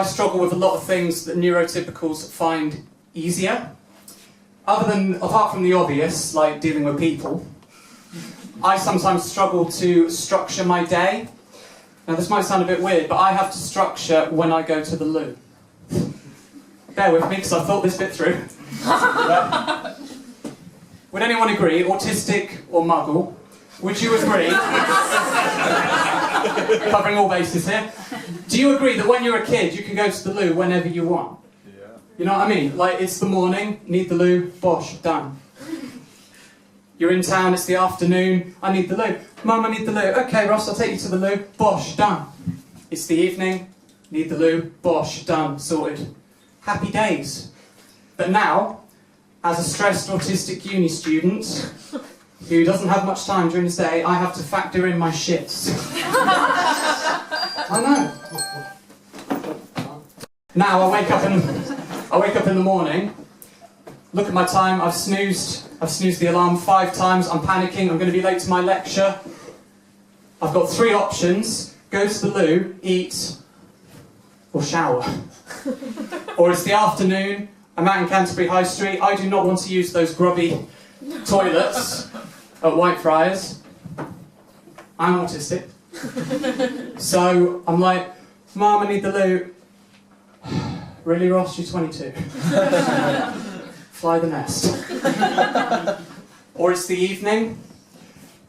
struggle with a lot of things that neurotypicals find easier. Apart from the obvious, like dealing with people, I sometimes struggle to structure my day. Now this might sound a bit weird, but I have to structure when I go to the loo. Bear with me, because I thought this bit through. Would anyone agree, autistic or muggle? Would you agree? Covering all bases here. Do you agree that when you're a kid, you can go to the loo whenever you want? Yeah. You know what I mean? Like, it's the morning, need the loo, bosh, done. You're in town, it's the afternoon, I need the loo. Mum, I need the loo. Okay, Ross, I'll take you to the loo, bosh, done. It's the evening, need the loo, bosh, done, sorted. Happy days. But now, as a stressed autistic uni student who doesn't have much time during his day, I have to factor in my shits. I know. Now I wake up in the morning, look at my time, I've snoozed the alarm 5 times, I'm panicking, I'm going to be late to my lecture. I've got 3 options: go to the loo, eat, or shower. Or it's the afternoon, I'm out in Canterbury High Street, I do not want to use those grubby toilets at Whitefriars. I'm autistic. So I'm like, Mum, I need the loo. Really, Ross? You're 22. Fly the nest. Or it's the evening.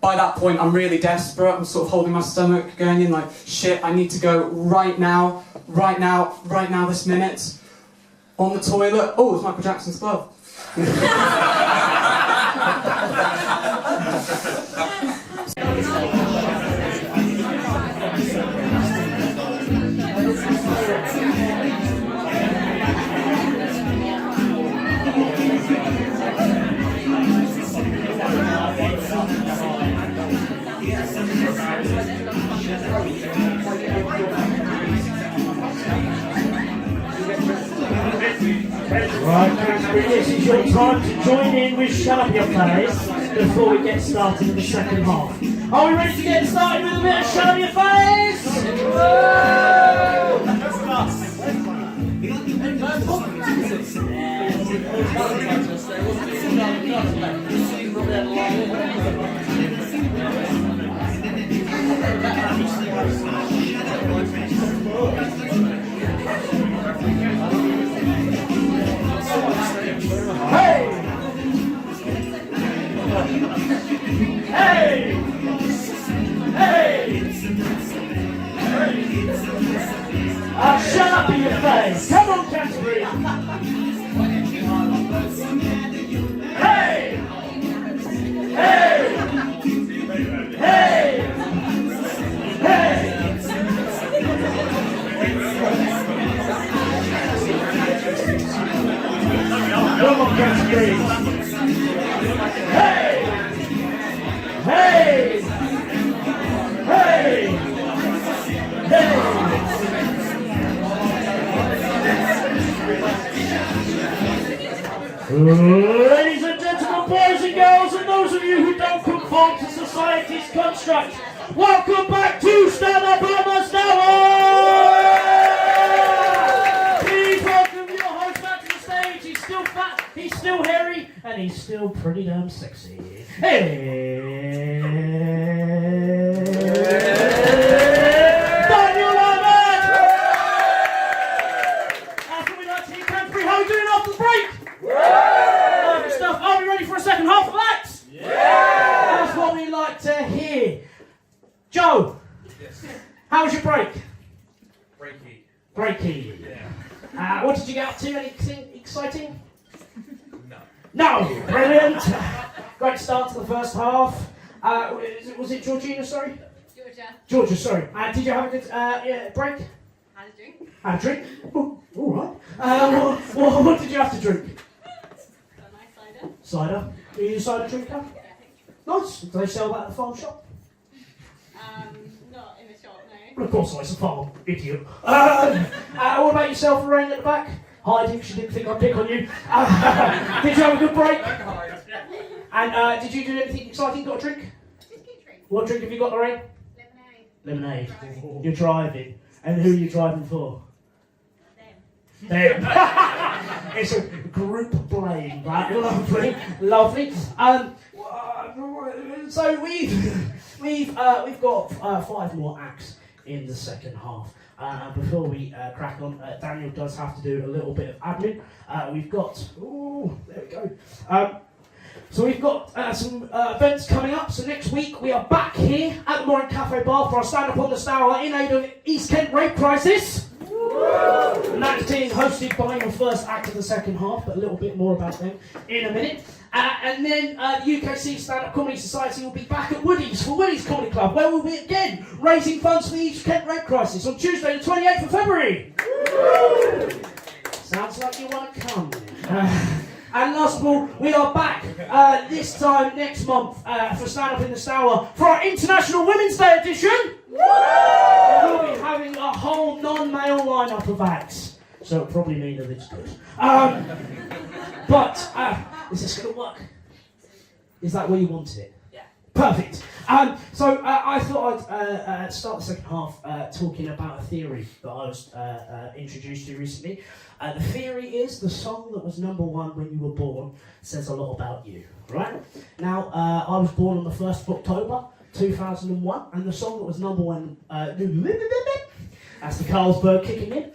By that point, I'm really desperate. I'm sort of holding my stomach, going in like, shit, I need to go right now, this minute. On the toilet. Oh, it's Michael Jackson's glove. Right, this is your time to join in with Shut Up Your Face before we get started in the second half. Are we ready to get started with a bit of Shut Up Your Face? Hey! Hey! Hey! Shut up in your face! Come on, Canterbury! Hey! Hey! Hey! Hey! Come on, Canterbury! Hey! Hey! Hey! Hey! Ladies and gentlemen, boys and girls, and those of you who don't conform to society's construct, welcome back to Stand Up on the Stour! Please welcome your host back to the stage. He's still fat, he's still hairy, and he's still pretty damn sexy. Hey! Daniel Lambert! After we like to hear Canterbury, how are we doing after the break? Good stuff. Are we ready for a second half of that? Yeah! That's what we like to hear. Joe, yes. How was your break? Breaky. Yeah. What did you get up to? Anything exciting? No. Brilliant. Great start to the first half. Was it Georgina? Sorry. Georgia. Sorry. Did you have a good break? Had a drink. Had a drink. Oh, all right. What did you have to drink? Got a nice cider. Cider. Are you a cider drinker? Yeah, I think. Nice. Do they sell that at the farm shop? Not in the shop, no. Well, of course not, it's a farm, idiot. What about yourself, Lorraine, at the back? Hiding, she didn't think I'd pick on you. Did you have a good break? And did you do anything exciting? Got a drink? Just keep drinking. What drink have you got, Lorraine? Lemonade. Lemonade. You're driving. And who are you driving for? Them. It's a group blame, right? Lovely. So we've got 5 more acts in the second half. Before we crack on, Daniel does have to do a little bit of admin. We've got, there we go. So we've got some events coming up. So next week we are back here at the Morin Cafe Bar for our Stand Up on the Stour in aid of East Kent rape crisis. And that's being hosted by your first act of the second half, but a little bit more about them in a minute. And then the UKC Stand-Up Comedy Society will be back at Woody's for Woody's Comedy Club, where we'll be again raising funds for the East Kent Red Crisis on Tuesday the 28th of February. Sounds like you want to come. And last of all, we are back this time next month for Stand Up in the Stour for our International Women's Day edition. We'll be having a whole non-male lineup of acts, so it'll probably mean that it's good. But is this going to work? Is that where you wanted it? Yeah. Perfect. So I thought I'd start the second half talking about a theory that I was introduced to recently. The theory is the song that was number one when you were born says a lot about you, right? Now, I was born on the 1st of October 2001, and the song that was number one, that's the Carlsberg kicking in.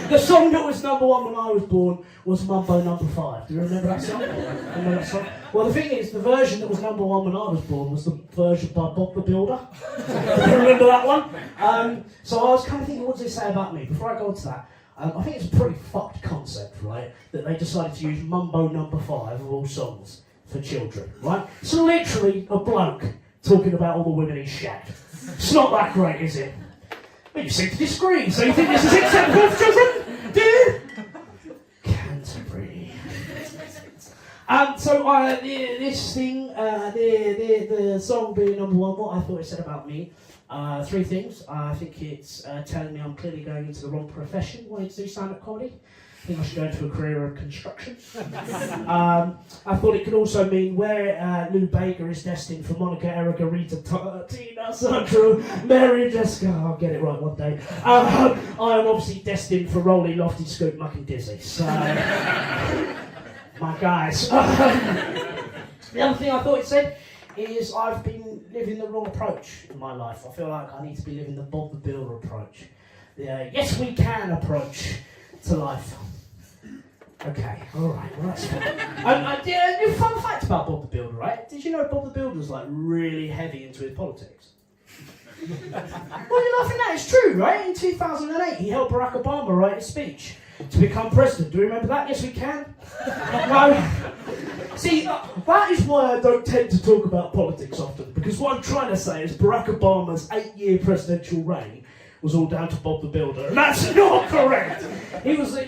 The song that was number one when I was born was Mumbo No. 5. Do you remember that song? Remember that song? Well, the thing is, the version that was number one when I was born was the version by Bob the Builder. Do you remember that one? So I was kind of thinking, what does it say about me? Before I go on to that, I think it's a pretty fucked concept, right? That they decided to use Mumbo No. 5 of all songs for children, right? It's literally a bloke talking about all the women he's shagged. It's not that great, is it? Well, you seem to disagree, so you think this is acceptable for children? Do you? Canterbury. So this thing, the song being number one, what I thought it said about me, 3 things. I think it's telling me I'm clearly going into the wrong profession, wanting to do stand-up comedy. I think I should go into a career of construction. I thought it could also mean where Lou Bega is destined for Monica, Erica, Rita, Tina, Sandra, Mary, Jessica. I'll get it right one day. I am obviously destined for Rolly, Lofty, Scoot, Muck and Dizzy. So, my guys. The other thing I thought it said is I've been living the wrong approach in my life. I feel like I need to be living the Bob the Builder approach. The yes we can approach to life. Okay, alright, well that's fine. Fun fact about Bob the Builder, right? Did you know Bob the Builder was like really heavy into his politics? Well, you're laughing at it, it's true, right? In 2008 he helped Barack Obama write a speech to become president. Do you remember that? Yes we can. No. See, that is why I don't tend to talk about politics often, because what I'm trying to say is Barack Obama's 8-year presidential reign was all down to Bob the Builder, and that's not correct. He was a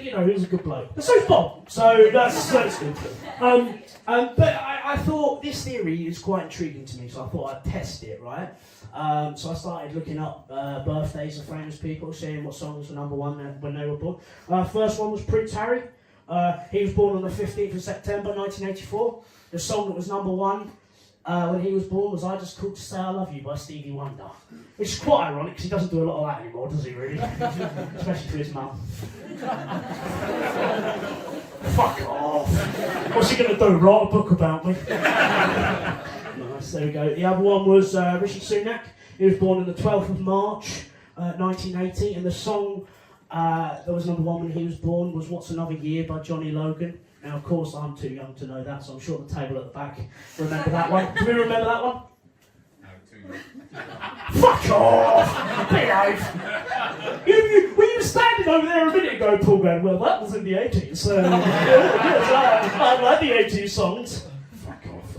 good bloke. But so's Bob, so that's good. But I thought this theory is quite intriguing to me, so I thought I'd test it, right? So I started looking up birthdays of famous people, seeing what songs were number one when they were born. First one was Prince Harry. He was born on the 15th of September 1984. The song that was number one when he was born was I Just Called to Say I Love You by Stevie Wonder. Which is quite ironic because he doesn't do a lot of that anymore, does he really? Especially to his mum. Fuck off. What's he going to do, write a book about me? Nice, there we go. The other one was Rishi Sunak. He was born on the 12th of March 1980, and the song that was number one when he was born was What's Another Year by Johnny Logan. Now, of course, I'm too young to know that, so I'm sure the table at the back remember that one. Do we remember that one? No, too young. Fuck off! Behave! Were you standing over there a minute ago, Paul, going, well, that was in the 80s. Yes, I like the 80s songs. Fuck off.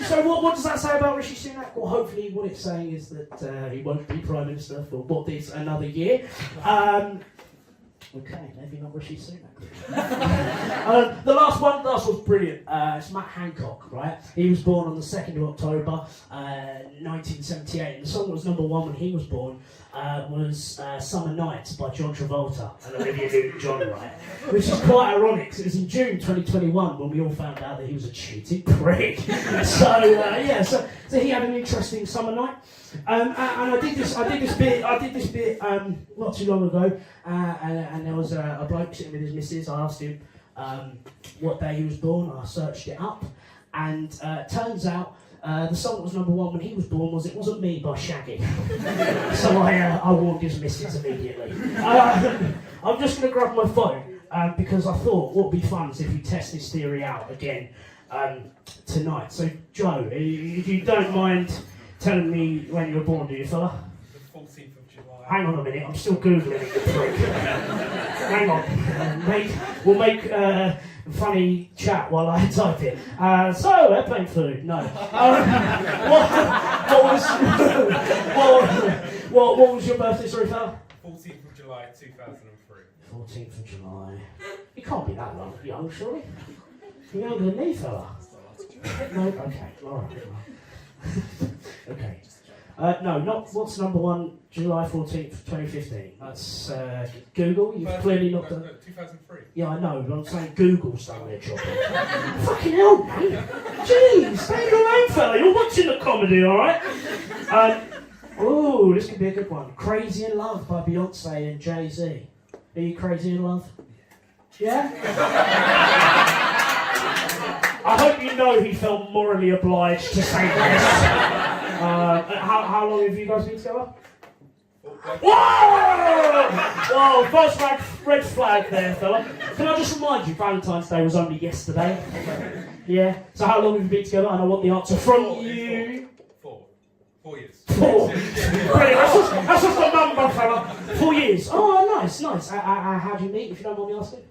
So what does that say about Rishi Sunak? Well, hopefully what it's saying is that he won't be Prime Minister for what is another year. Okay, maybe not Rishi Sunak. The last one was brilliant. It's Matt Hancock, right? He was born on the 2nd of October, 1978. And the song that was number one when he was born was Summer Nights by John Travolta and Olivia Newton-John, right? Which is quite ironic, because it was in June 2021 when we all found out that he was a cheating prick. So he had an interesting summer night. And I did this bit not too long ago, and there was a bloke sitting with his missus. I asked him what day he was born. I searched it up, and turns out the song that was number one when he was born was It Wasn't Me by Shaggy. So I warned his missus immediately. I'm just going to grab my phone because I thought what would be fun is if we test this theory out again tonight. So Joe, if you don't mind telling me when you were born, do you, fella? The 14th of July. Hang on a minute, I'm still Googling it, you prick. hang on. We'll make funny chat while I type it. So, airplane food. No. What was your birthday, sorry, fella? 14th of July 2003. 14th of July. You can't be that young, surely. You're younger than me, fella. No, okay, alright. Okay. No, not what's number one, July 14th, 2015. That's Google. You've clearly not done. No, 2003. Yeah, I know, but I'm saying Google's done their job. Fucking hell, man. Jeez, stay your lane, fella. You're watching the comedy, alright? Oh, this could be a good one. Crazy in Love by Beyonce and Jay-Z. Are you crazy in love? Yeah? I hope you know he felt morally obliged to say this. How long have you guys been together? Whoa! Whoa, first red flag there, fella. Can I just remind you, Valentine's Day was only yesterday. Yeah? So how long have you been together? And I want the answer from you. 4 years. 4. Brilliant. That's just a number, fella. 4 years. Oh, nice. How do you meet, if you don't mind me asking?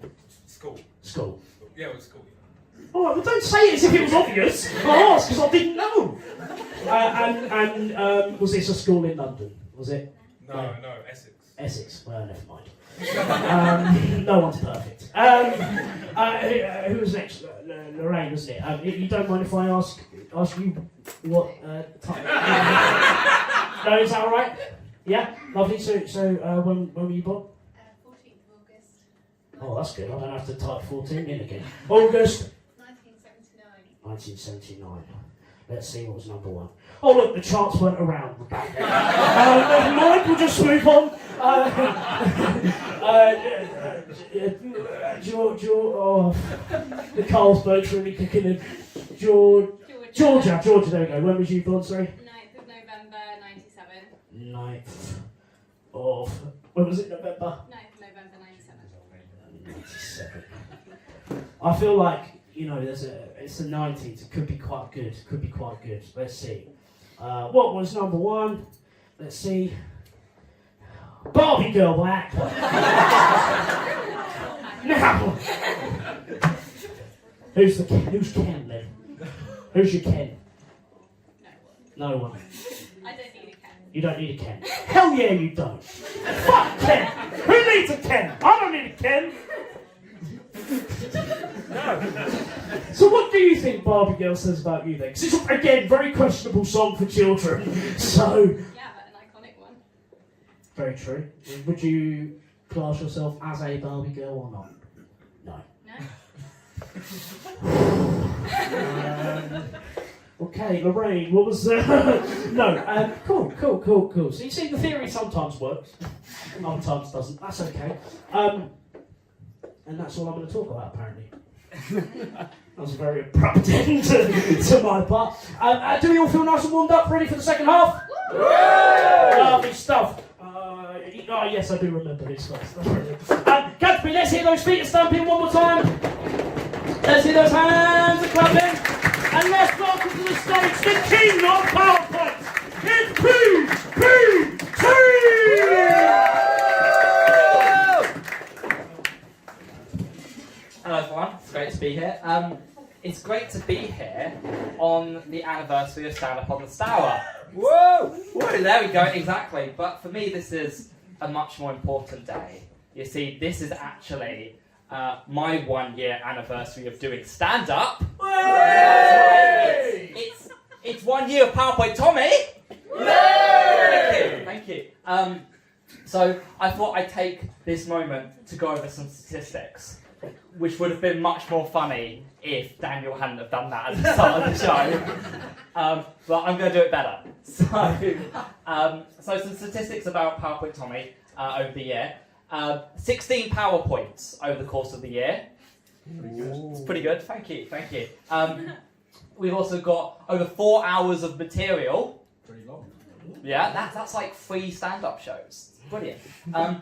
School. Yeah, it was school. All right, well, don't say it as if it was obvious. I asked because I didn't know. Was this a school in London? Was it? No, Essex. Essex. Well, never mind. No one's perfect. Who was next? Lorraine, wasn't it? You don't mind if I ask you what time? No, is that all right? Yeah, lovely. So when were you born? 14th of August. Oh, that's good. I don't have to type 14 in again. August 1979. Let's see what was number one. Oh look, the charts weren't around. Never mind, we'll just move on. The Carlsberg's really kicking in. Georgia, there we go. When was you born, sorry? 9th of November 97. 9th of... When was it, November? 9th of November 97. 97. I feel like, you know, it's the 90s. It could be quite good. Let's see. What was number one? Let's see. Barbie Girl by Aqua. Now, who's Ken then? Who's your Ken? No one. I don't need a Ken. You don't need a Ken. Hell yeah, you don't. Fuck Ken. Who needs a Ken? I don't need a Ken. So what do you think Barbie Girl says about you then? Because it's, again, very questionable song for children. So... Yeah, but an iconic one. Very true. Would you class yourself as a Barbie Girl or not? No. No? Okay, Lorraine, what was... No, cool. So you see, the theory sometimes works, sometimes doesn't. That's okay. And that's all I'm going to talk about, apparently. That was a very abrupt end to my part. Do we all feel nice and warmed up, ready for the second half? Lovely stuff. Oh, yes, I do remember this first. Gatsby, let's hear those feet stamping one more time. Let's hear those hands clapping. And let's welcome to the stage the king of PowerPoint. It's P.T. Hello everyone, it's great to be here. It's great to be here on the anniversary of Stand Up on the Stour. Whoa! Whoa! There we go, exactly. But for me, this is a much more important day. You see, this is actually my 1 year anniversary of doing stand up. It's 1 year of PowerPoint Tommy. Thank you. So I thought I'd take this moment to go over some statistics, which would have been much more funny if Daniel hadn't have done that at the start of the show. But I'm going to do it better. So some statistics about PowerPoint Tommy over the year. 16 PowerPoints over the course of the year. It's pretty good, thank you. We've also got over 4 hours of material. Pretty long. Yeah, that's like 3 stand-up shows. Brilliant. And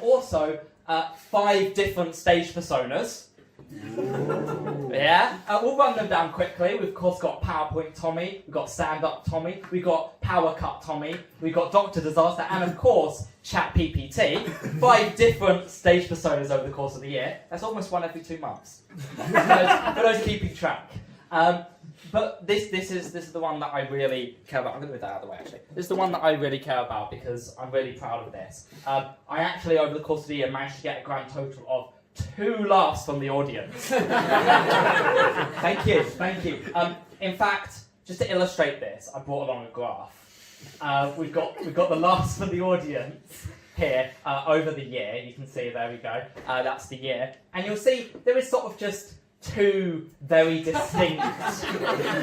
also 5 different stage personas. Yeah, we'll run them down quickly. We've of course got PowerPoint Tommy, we've got Stand Up Tommy, we've got Power Cut Tommy, we've got Dr. Disaster, and of course Chat PPT. 5 different stage personas over the course of the year. That's almost one every 2 months. for those keeping track. But this is the one that I really care about. I'm going to move that out of the way actually. This is the one that I really care about because I'm really proud of this. I actually over the course of the year managed to get a grand total of 2 laughs from the audience. Thank you. In fact, just to illustrate this, I brought along a graph. We've got the laughs from the audience here over the year. You can see, there we go. That's the year, and you'll see there is sort of just 2 very distinct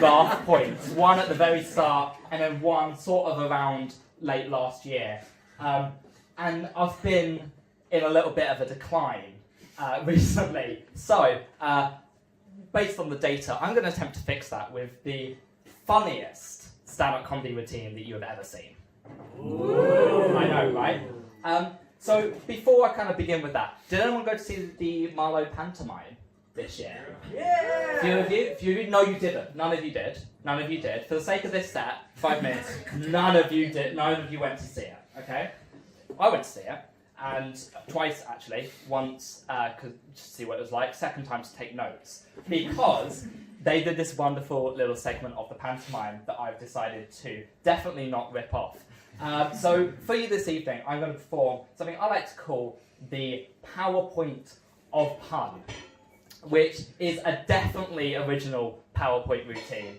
laugh points. One at the very start, and then one sort of around late last year. And I've been in a little bit of a decline recently. So, based on the data, I'm going to attempt to fix that with the funniest stand-up comedy routine that you have ever seen. Ooh. I know, right? So, before I kind of begin with that, did anyone go to see the Marlowe pantomime this year? Yeah! Few of you? No, you didn't. None of you did. For the sake of this set, 5 minutes, none of you did. None of you went to see it, okay? I went to see it. And twice actually, once to see what it was like, second time to take notes, because they did this wonderful little segment of the pantomime that I've decided to definitely not rip off. So for you this evening, I'm going to perform something I like to call the PowerPoint of Pun, which is a definitely original PowerPoint routine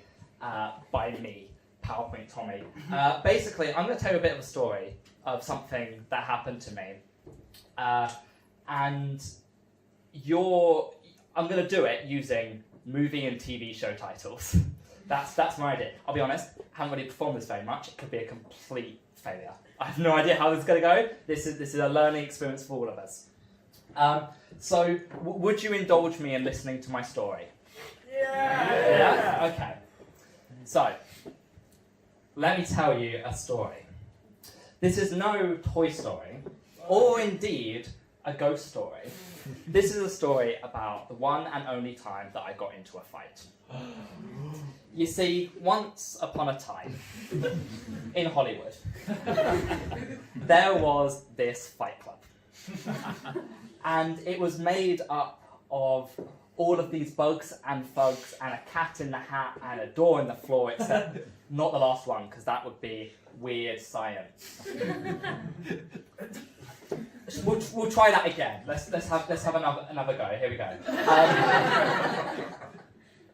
by me, PowerPoint Tommy. Basically, I'm going to tell you a bit of a story of something that happened to me. And I'm going to do it using movie and TV show titles. That's my idea. I'll be honest, I haven't really performed this very much. It could be a complete failure. I have no idea how this is going to go. This is a learning experience for all of us. So, would you indulge me in listening to my story? Yeah? Okay. So, let me tell you a story. This is no Toy Story, or indeed a ghost story. This is a story about the one and only time that I got into a fight. You see, once upon a time, in Hollywood, there was this fight club. And it was made up of all of these bugs and thugs and a cat in the hat and a door in the floor, except not the last one, because that would be weird science. We'll try that again. Let's have another go. Here we go.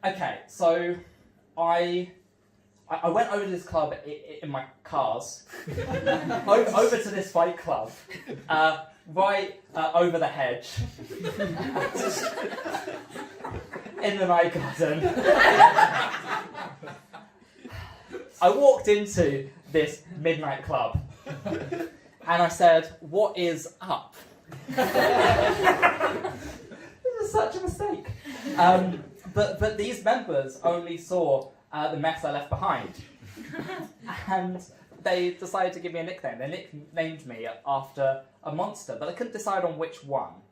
Okay, so I went over to this club in my cars, over to this fight club, right over the hedge, in the night garden. I walked into this midnight club, and I said, "What is up?" This was such a mistake. But these members only saw the mess I left behind, and they decided to give me a nickname. They nicknamed me after a monster, but I couldn't decide on which one.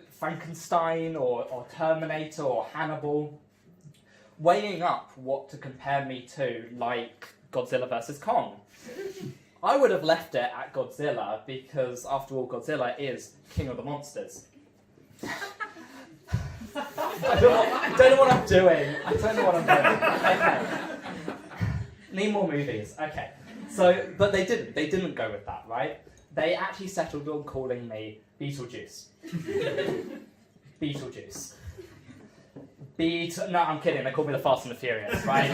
Frankenstein or Terminator or Hannibal. Weighing up what to compare me to, like Godzilla vs. Kong. I would have left it at Godzilla because, after all, Godzilla is king of the monsters. I don't know what I'm doing. Okay. Need more movies. Okay. So, but they didn't. They didn't go with that, right? They actually settled on calling me Beetlejuice. Beetlejuice. No, I'm kidding. They called me the Fast and the Furious, right?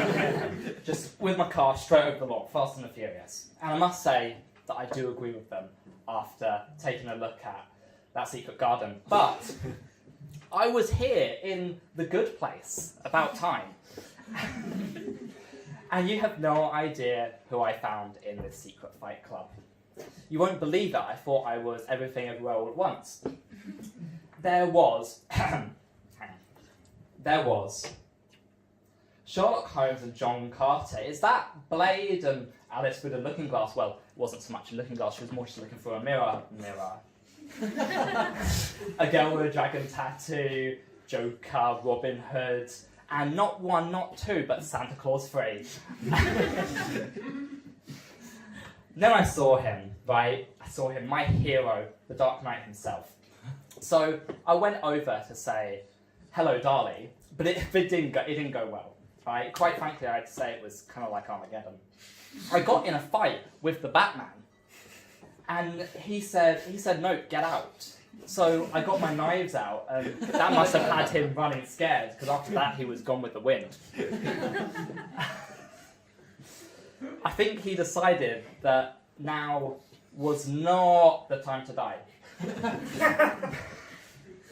Just with my car straight over the lot, Fast and the Furious. And I must say that I do agree with them after taking a look at that secret garden. But I was here in the good place, about time. And you have no idea who I found in this secret fight club. You won't believe it. I thought I was everything everywhere all at once. There was Sherlock Holmes and John Carter. Is that Blade and Alice with a looking glass? Well, it wasn't so much a looking glass, she was more just looking for a mirror. A girl with a dragon tattoo, Joker, Robin Hood, and not one, not two, but Santa Claus 3. Then I saw him, right? I saw him, my hero, the Dark Knight himself. So I went over to say, hello, Darlie, but it didn't go well, right? Quite frankly, I had to say it was kind of like Armageddon. I got in a fight with the Batman, and he said, no, get out. So I got my knives out, and that must have had him running scared, because after that he was gone with the wind. I think he decided that now was not the time to die.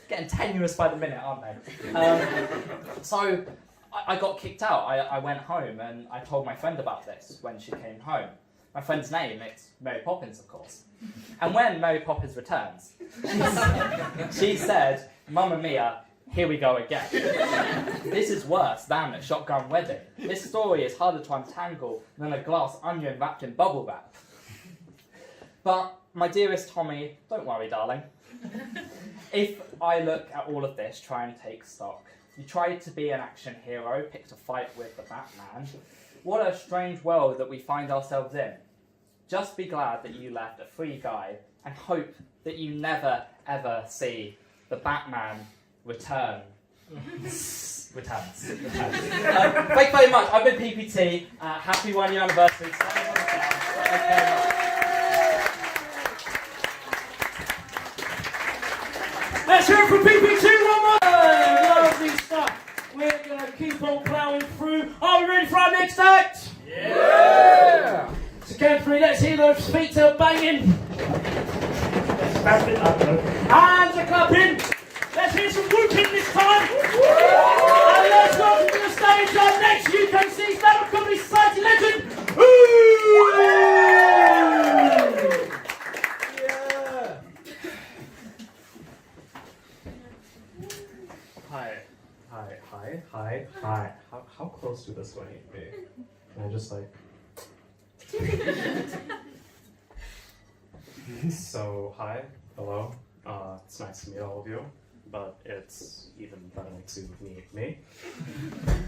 Getting tenuous by the minute, aren't they? So I got kicked out. I went home and I told my friend about this when she came home. My friend's name, it's Mary Poppins, of course. And when Mary Poppins returns, she said, Mamma Mia, here we go again. This is worse than a shotgun wedding. This story is harder to untangle than a glass onion wrapped in bubble wrap. But, my dearest Tommy, don't worry, darling. If I look at all of this, try and take stock. You tried to be an action hero, picked a fight with the Batman. What a strange world that we find ourselves in. Just be glad that you left a free guy and hope that you never, ever see the Batman returns. Thank you very much. I've been PPT. Happy 1 year anniversary. Let's hear it from PPT one more time. Lovely stuff. We're going to keep on ploughing through. Are we ready for our next act? Yeah! So count three, let's hear those feet are banging. Hands are clapping. Let's hear some whooping this time. And let's welcome to the stage our next UKC Stand-Up Comedy Society legend. Yeah. Hi. How close to this do I need to be? Can I just like... So, hi, hello, it's nice to meet all of you, but it's even better to meet me.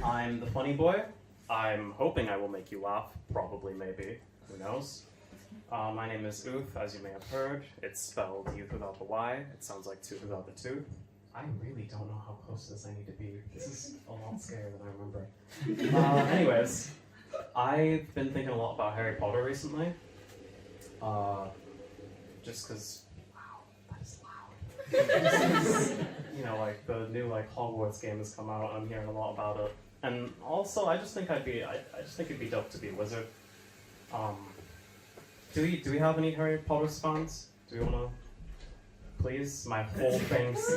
I'm the funny boy. I'm hoping I will make you laugh, probably, maybe, who knows. My name is Uth, as you may have heard. It's spelled Youth without the Y. It sounds like tooth without the tooth. I really don't know how close to this I need to be. This is a lot scarier than I remember. Anyways, I've been thinking a lot about Harry Potter recently. Just because, wow, that is loud. You know, like the new Hogwarts game has come out, and I'm hearing a lot about it. And also, I just think it'd be dope to be a wizard. Do we have any Harry Potter fans? Do we wanna? Please, my whole thing's.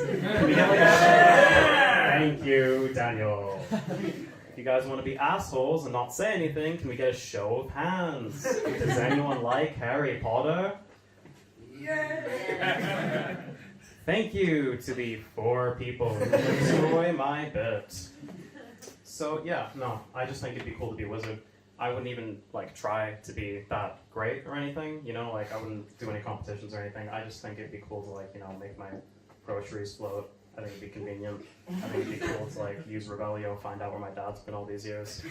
Thank you, Daniel. If you guys want to be assholes and not say anything, can we get a show of hands? Does anyone like Harry Potter? Yeah. Thank you to the 4 people who enjoy my bit. So yeah, no, I just think it'd be cool to be a wizard. I wouldn't even try to be that great or anything, you know, I wouldn't do any competitions or anything. I just think it'd be cool to make my groceries float. I think it'd be convenient. I think it'd be cool to use Revelio, find out where my dad's been all these years.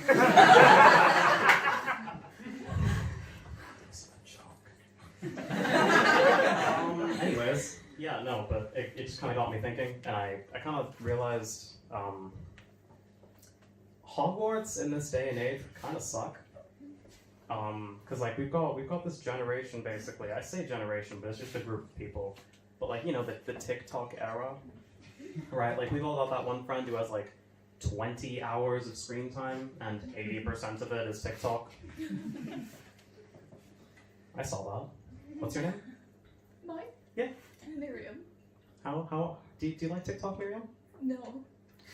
Anyways, yeah, no, but it just kind of got me thinking, and I kind of realized Hogwarts in this day and age kind of suck. Because we've got this generation basically. I say generation, but it's just a group of people. But the TikTok era, right? We've all got that one friend who has 20 hours of screen time, and 80% of it is TikTok. I saw that. What's your name? Mine? Yeah. Miriam. How do you like TikTok, Miriam? No.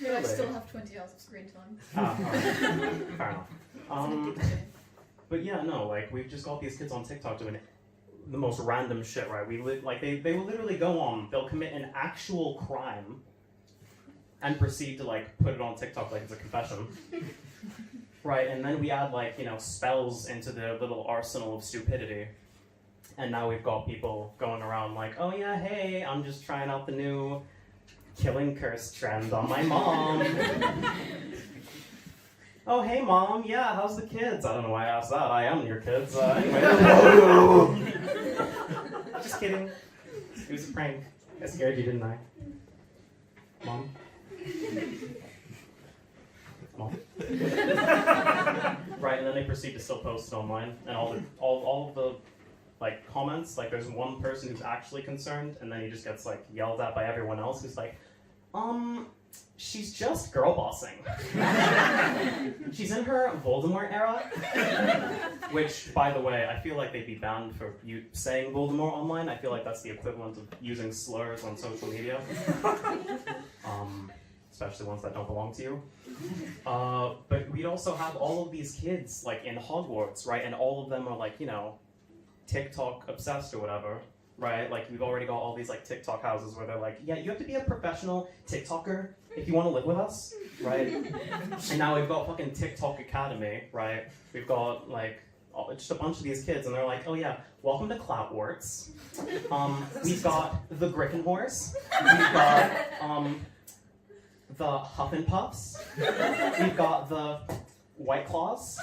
But I Really? still have 20 hours of screen time. Ah, alright. Fair enough. But yeah, no, we've just got these kids on TikTok doing the most random shit, right? They will literally go on, they'll commit an actual crime and proceed to put it on TikTok like it's a confession. Right, and then we add spells into their little arsenal of stupidity. And now we've got people going around oh yeah, hey, I'm just trying out the new killing curse trend on my mom. Oh, hey, Mom. Yeah, how's the kids? I don't know why I asked that. I am your kids. Anyway. Just kidding. It was a prank. I scared you, didn't I? Mom? Mom? Right, and then they proceed to still post it online, and all of the like comments, like there's one person who's actually concerned, and then he just gets like yelled at by everyone else who's like, she's just girl bossing. She's in her Voldemort era. Which, by the way, I feel like they'd be banned for you saying Voldemort online. I feel like that's the equivalent of using slurs on social media. Especially ones that don't belong to you. But we'd also have all of these kids like in Hogwarts, right? And all of them are like, you know, TikTok obsessed or whatever. Right, like we've already got all these like TikTok houses where they're like, yeah, you have to be a professional TikToker if you want to live with us, right? And now we've got fucking TikTok Academy, right? We've got like just a bunch of these kids, and they're like, oh yeah, welcome to Cloutworks. We've got the Griffin Horse. We've got the Huff and Puffs. We've got the White Claws,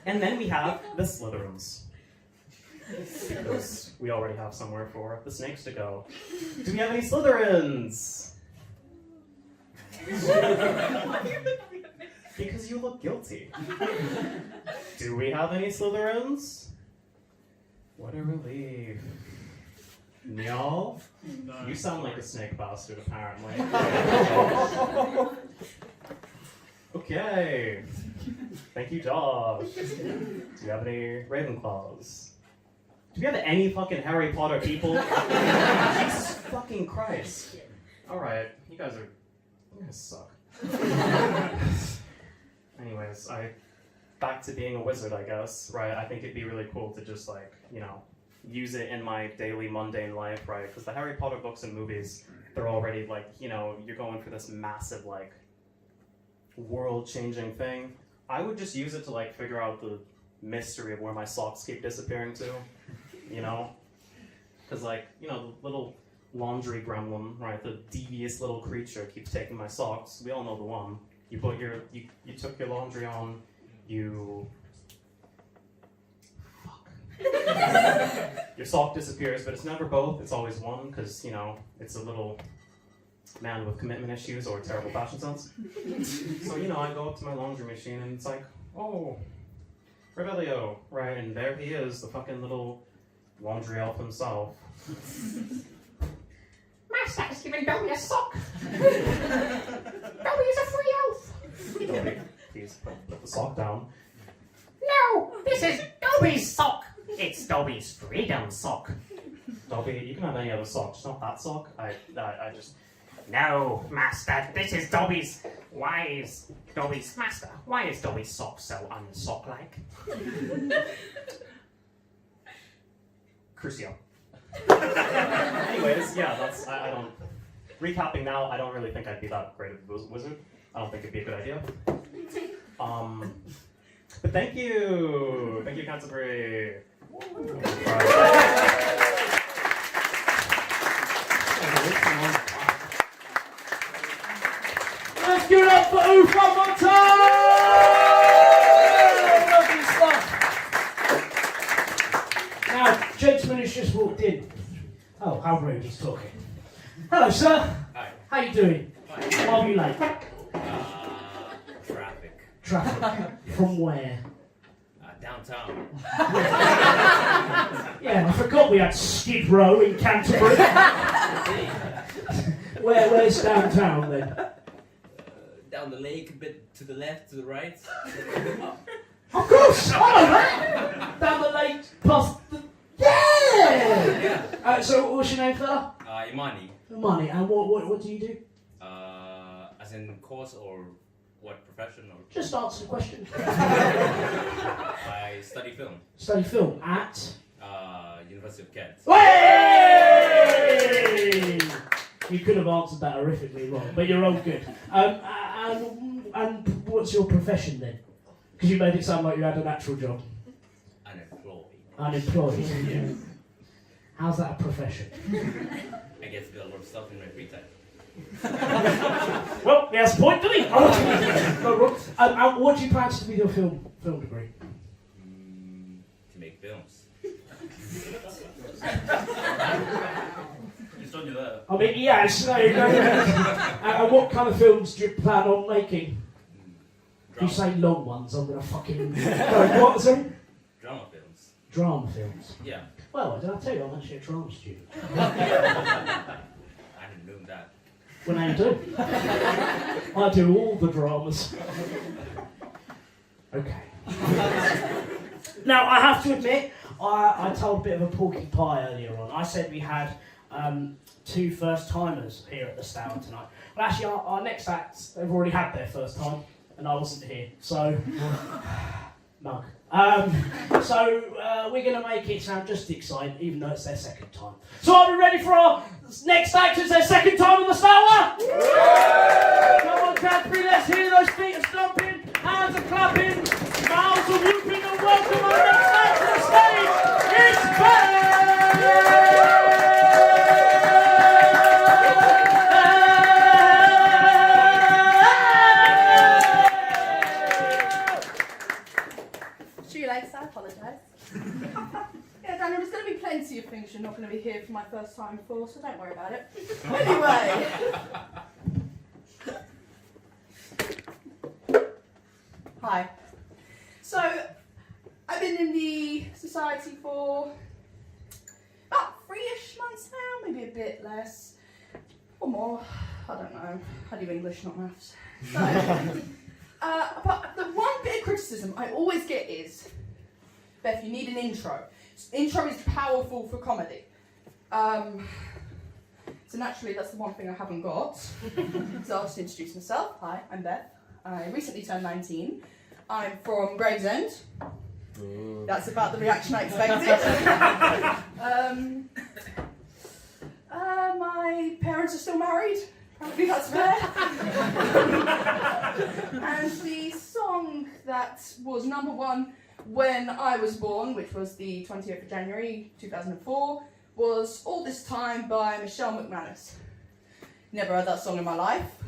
and then we have the Slytherins. Because we already have somewhere for the snakes to go. Do we have any Slytherins? Because you look guilty. Do we have any Slytherins? What a relief. No? You sound like a snake bastard, apparently. Okay. Thank you, Josh. Do you have any Ravenclaws? Do we have any fucking Harry Potter people? Jesus fucking Christ. Alright, you guys suck. Anyways, back to being a wizard, I guess, right? I think it'd be really cool to just like, you know, use it in my daily mundane life, right? Because the Harry Potter books and movies, they're already like, you know, you're going for this massive like world-changing thing. I would just use it to like figure out the mystery of where my socks keep disappearing to, you know? Because like, you know, the little laundry gremlin, right, the devious little creature keeps taking my socks. We all know the one. You took your laundry on, your sock disappears, but it's never both, it's always one, because, you know, it's a little man with commitment issues or terrible fashion sense. So, you know, I go up to my laundry machine and it's like, oh, Revelio, right, and there he is, the fucking little laundry elf himself. Master has given Dobby a sock. Dobby is a free elf. Dobby, please put the sock down. No, this is Dobby's sock. It's Dobby's freedom sock. Dobby, you can have any other sock, just not that sock. I just... No, Master, this is Dobby's. Master, why is Dobby's sock so unsock-like? Crucio. Anyways, yeah, I don't... Recapping now, I don't really think I'd be that great of a wizard. I don't think it'd be a good idea. But thank you! Thank you, Canterbury! Let's give it up for Oof one more time! Lovely stuff. Now, gentleman who's just walked in. Oh, how rude, he's talking. Hello, sir. Hi. How you doing? Fine. Why are you late? Traffic. Traffic. From where? Downtown. Yeah, I forgot we had Skid Row in Canterbury. Where's downtown then? Down the lake, a bit to the left, to the right. Of course, I know that. Down the lake, past the... Yeah! So what's your name, fella? Imani. Imani, and what do you do? As in course or what profession? Or Just answer the question. I study film. Study film at? University of Kent. Way! You could have answered that horrifically wrong, but you're all good. And what's your profession then? Because you made it sound like you had an actual job. Unemployed. Unemployed. Yeah. How's that a profession? I get to do a lot of stuff in my free time. Well, he has a point, doesn't he? No, wrong. What do you plan to do with your film degree? To make films. He's done you there. I mean, yes, there you go. And what kind of films do you plan on making? If you say long ones, I'm going to fucking... What, sorry? Drama films. Drama films. Yeah. Well, did I tell you I'm actually a drama student? I didn't know that. Well, now you do. I do all the dramas. Okay. Now, I have to admit, I told a bit of a porky pie earlier on. I said we had 2 first-timers here at the Stour tonight. But actually, our next acts, they've already had their first time, and I wasn't here, so... Mug. So we're going to make it sound just exciting, even though it's their second time. So are we ready for our next act? It's their second time on the Stour? Come on, Cadbury, let's hear those feet are stomping, hands are clapping, mouths are whooping, and welcome our next act to the stage. It's Beth! I apologise. Yeah, Daniel, there's going to be plenty of things you're not going to be here for my first time for, so don't worry about it. Anyway. Hi. So, I've been in the society for about 3-ish months now, maybe a bit less, or more. I don't know. I do English, not maths. So, but the one bit of criticism I always get is, Beth, you need an intro. Intro is powerful for comedy. So naturally, that's the one thing I haven't got. So I'll just introduce myself. Hi, I'm Beth. I recently turned 19. I'm from Gravesend. That's about the reaction I expected. My parents are still married. Probably that's fair. And the song that was #1 when I was born, which was the 20th of January 2004, was All This Time by Michelle McManus. Never heard that song in my life,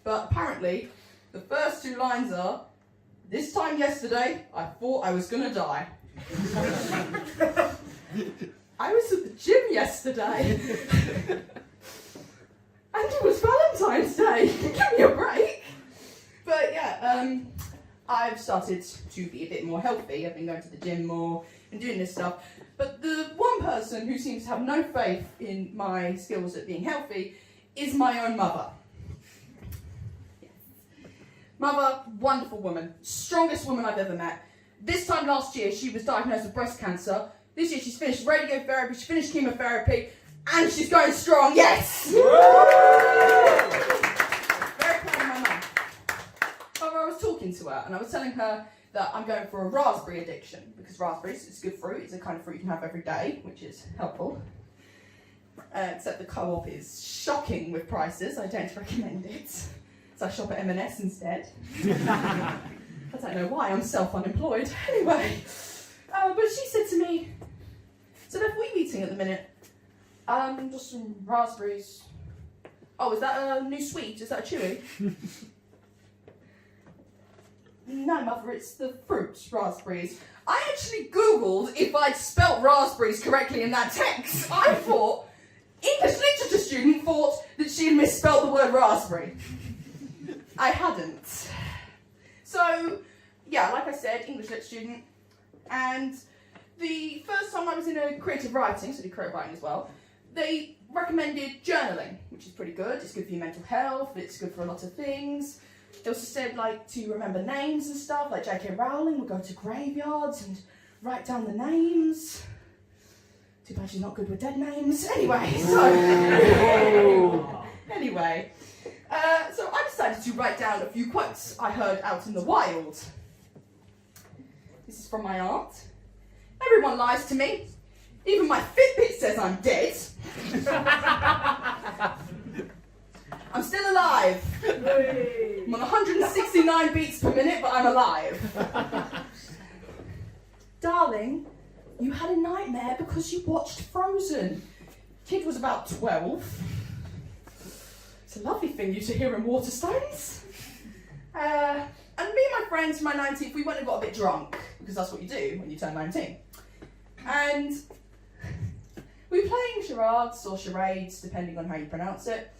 but apparently the first 2 lines are, "This time yesterday, I thought I was gonna die." I was at the gym yesterday, and it was Valentine's Day. Give me a break. But yeah, I've started to be a bit more healthy. I've been going to the gym more and doing this stuff. But the one person who seems to have no faith in my skills at being healthy is my own mother. Yes. Mother, wonderful woman. Strongest woman I've ever met. This time last year, she was diagnosed with breast cancer. This year, she's finished radiotherapy, she's finished chemotherapy, and she's going strong. Yes! I was talking to her and I was telling her that I'm going for a raspberry addiction because raspberries is good fruit. It's a kind of fruit you can have every day, which is helpful. Except the co-op is shocking with prices. I don't recommend it. So I shop at M&S instead. I don't know why, I'm self-unemployed. Anyway, but she said to me, "So Beth, what are you eating at the minute?" Just some raspberries." "Oh, is that a new sweet? Is that a chewy?" "No, Mother, it's the fruit, raspberries." I actually Googled if I'd spelt raspberries correctly in that text. I thought, English literature student thought that she had misspelled the word raspberry. I hadn't. So, yeah, like I said, English lit student. And the first time I was in a creative writing, so I do creative writing as well, they recommended journaling, which is pretty good. It's good for your mental health, it's good for a lot of things. They also said, like, to remember names and stuff, like J.K. Rowling would go to graveyards and write down the names. Too bad she's not good with dead names. Anyway, so... Anyway, so I decided to write down a few quotes I heard out in the wild. This is from my aunt. "Everyone lies to me. Even my Fitbit says I'm dead. I'm still alive. I'm on 169 beats per minute, but I'm alive. Darling, you had a nightmare because you watched Frozen. Kid was about 12. It's a lovely thing you to hear in Waterstones. And me and my friends for my 19th, we went and got a bit drunk, because that's what you do when you turn 19. And we were playing charades or charades, depending on how you pronounce it.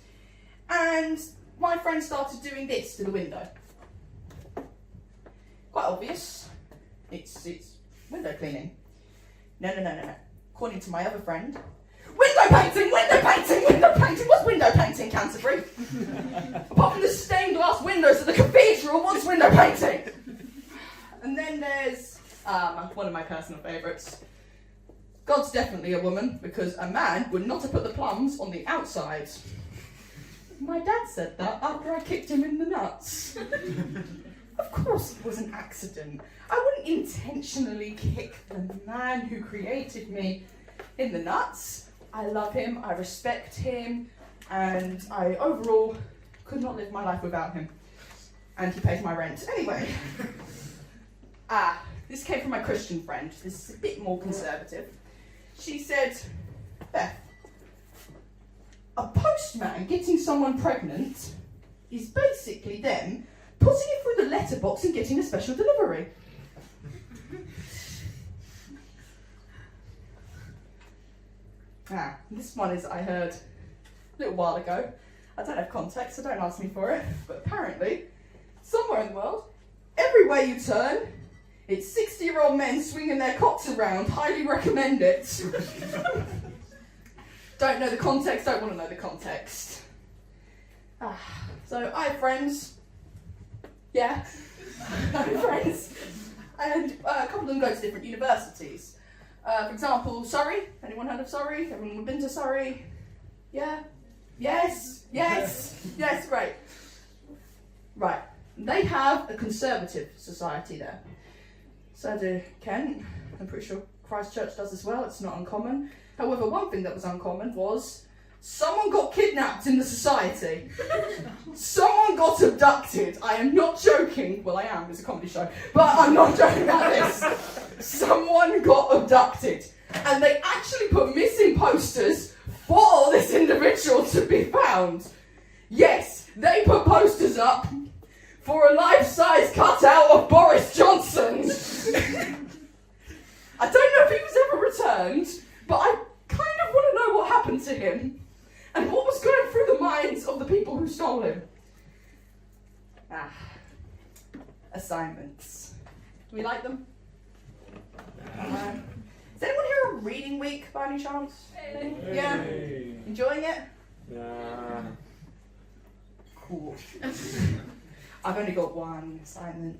And my friend started doing this to the window. Quite obvious. It's window cleaning. No. According to my other friend, window painting! What's window painting, Canterbury? Apart from the stained glass windows of the cathedral, what's window painting? And then there's one of my personal favourites. God's definitely a woman, because a man would not have put the plums on the outside. My dad said that after I kicked him in the nuts. Of course it was an accident. I wouldn't intentionally kick the man who created me in the nuts. I love him, I respect him, and I overall could not live my life without him. And he pays my rent. Anyway. This came from my Christian friend. This is a bit more conservative. She said, Beth, a postman getting someone pregnant is basically them putting it through the letterbox and getting a special delivery. This one is I heard a little while ago. I don't have context, so don't ask me for it. But apparently, somewhere in the world, everywhere you turn, it's 60-year-old men swinging their cocks around. Highly recommend it. Don't know the context, don't want to know the context. So I have friends. Yeah. I have friends. And a couple of them go to different universities. For example, Surrey. Anyone heard of Surrey? Everyone been to Surrey? Yeah? Yes, great. Right. They have a conservative society there. So do Kent. I'm pretty sure Christchurch does as well. It's not uncommon. However, one thing that was uncommon was someone got kidnapped in the society. Someone got abducted. I am not joking. Well, I am. It's a comedy show. But I'm not joking about this. Someone got abducted. And they actually put missing posters for this individual to be found. Yes, they put posters up for a life-size cutout of Boris Johnson. I don't know if he was ever returned, but I kind of want to know what happened to him and what was going through the minds of the people who stole him. Assignments. Do we like them? Is anyone here a reading week by any chance? Yeah? Enjoying it? Cool. I've only got one assignment.